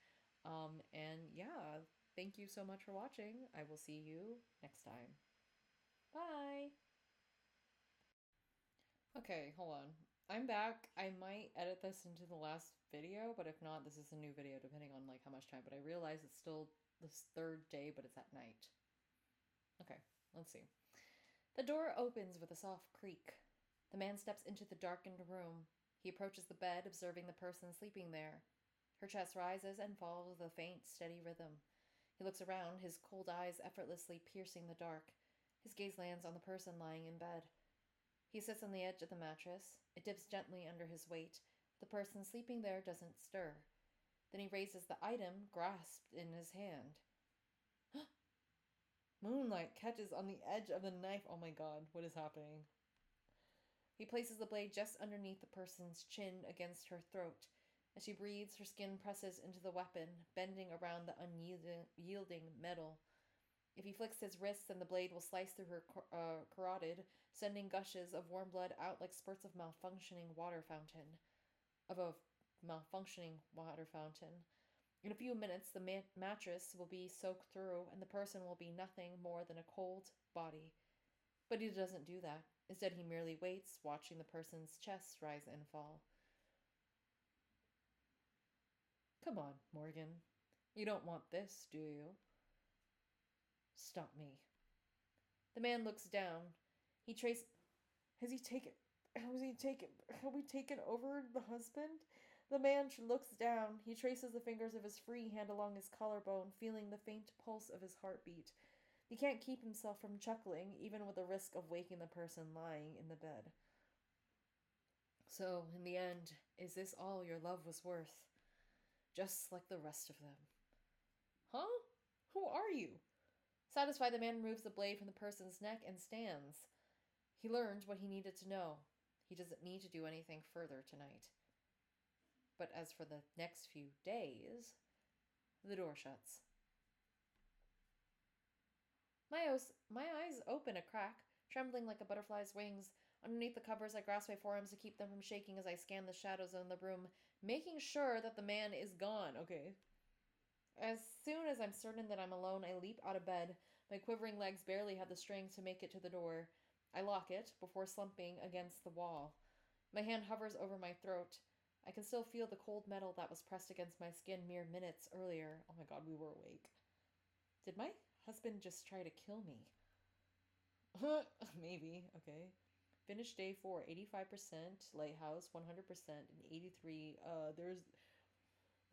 And yeah, thank you so much for watching. I will see you next time. Bye. Okay, hold on. I'm back. I might edit this into the last video, but if not, this is a new video depending on like how much time. But I realize it's still this third day, but it's at night. Okay, let's see. The door opens with a soft creak. The man steps into the darkened room. He approaches the bed, observing the person sleeping there. Her chest rises and falls with a faint, steady rhythm. He looks around, his cold eyes effortlessly piercing the dark. His gaze lands on the person lying in bed. He sits on the edge of the mattress. It dips gently under his weight. The person sleeping there doesn't stir. Then he raises the item grasped in his hand. Moonlight catches on the edge of the knife. Oh my god, what is happening? He places the blade just underneath the person's chin against her throat. As she breathes, her skin presses into the weapon, bending around the unyielding metal. If he flicks his wrist, then the blade will slice through her carotid, sending gushes of warm blood out like spurts of malfunctioning water fountain. Of a malfunctioning water fountain. In a few minutes, the mattress will be soaked through, and the person will be nothing more than a cold body. But he doesn't do that. Instead, he merely waits, watching the person's chest rise and fall. Come on, Morgan. You don't want this, do you? Stop me. The man looks down. He traces. Has he taken. Have we taken over the husband? The man looks down. He traces the fingers of his free hand along his collarbone, feeling the faint pulse of his heartbeat. He can't keep himself from chuckling, even with the risk of waking the person lying in the bed. So, in the end, is this all your love was worth? Just like the rest of them. Huh? Who are you? Satisfied, the man removes the blade from the person's neck and stands. He learned what he needed to know. He doesn't need to do anything further tonight. But as for the next few days, the door shuts. My eyes open a crack, trembling like a butterfly's wings. Underneath the covers, I grasp my forearms to keep them from shaking as I scan the shadows in the room, making sure that the man is gone. Okay. As soon as I'm certain that I'm alone, I leap out of bed. My quivering legs barely have the strength to make it to the door. I lock it before slumping against the wall. My hand hovers over my throat. I can still feel the cold metal that was pressed against my skin mere minutes earlier. Oh my god, we were awake. Did my husband just try to kill me? Maybe, okay. Finish day 4, 85%, lighthouse, 100%, and 83.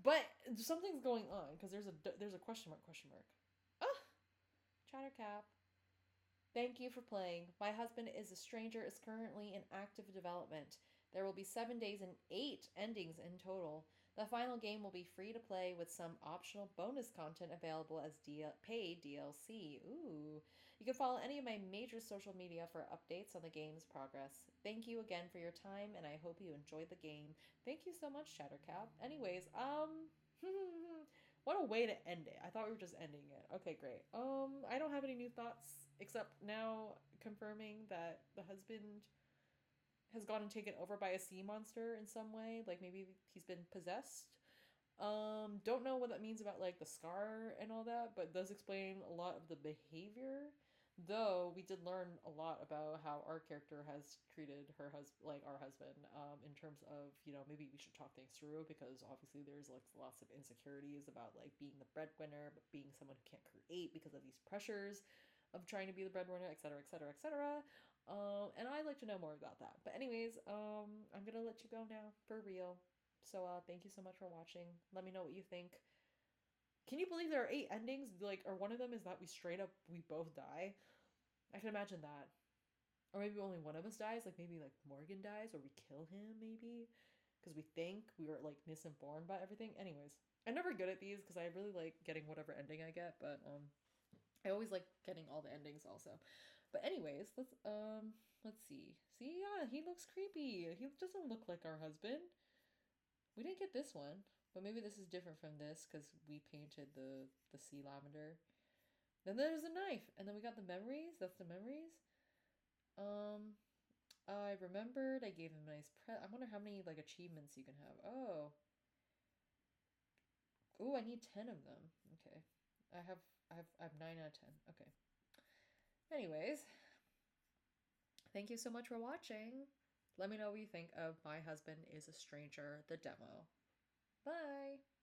But something's going on, because there's a question mark. Ah! Chattercap. Thank you for playing. My husband is a stranger is currently in active development. There will be 7 days and 8 endings in total. The final game will be free to play with some optional bonus content available as paid DLC. Ooh. You can follow any of my major social media for updates on the game's progress. Thank you again for your time, and I hope you enjoyed the game. Thank you so much, Chattercap. Anyways, what a way to end it. I thought we were just ending it. Okay, great. I don't have any new thoughts except now confirming that the husband has gotten taken over by a sea monster in some way. Like maybe he's been possessed. Don't know what that means about like the scar and all that, but does explain a lot of the behavior. Though we did learn a lot about how our character has treated her husband, like our husband, in terms of maybe we should talk things through because obviously there's like lots of insecurities about like being the breadwinner, but being someone who can't create because of these pressures of trying to be the breadwinner, etc., etc., etc. And I'd like to know more about that. But anyways, I'm gonna let you go now for real. So thank you so much for watching. Let me know what you think. Can you believe there are 8 endings? Like, or one of them is that we straight up we both die. I can imagine that. Or maybe only one of us dies, like maybe like Morgan dies or we kill him maybe because we think we were like misinformed about everything. Anyways, I'm never good at these because I really like getting whatever ending I get, but I always like getting all the endings also. But anyways, let's see. See, yeah, he looks creepy. He doesn't look like our husband. We didn't get this one, but maybe this is different from this because we painted the sea lavender. Then there's a knife, and then we got the memories. That's the memories. Um, I remembered. I gave him a nice I wonder how many like achievements you can have. Oh, I need 10 of them. Okay, I have 9 out of 10. Okay. Anyways, thank you so much for watching. Let me know what you think of My Husband is a Stranger, the demo. Bye.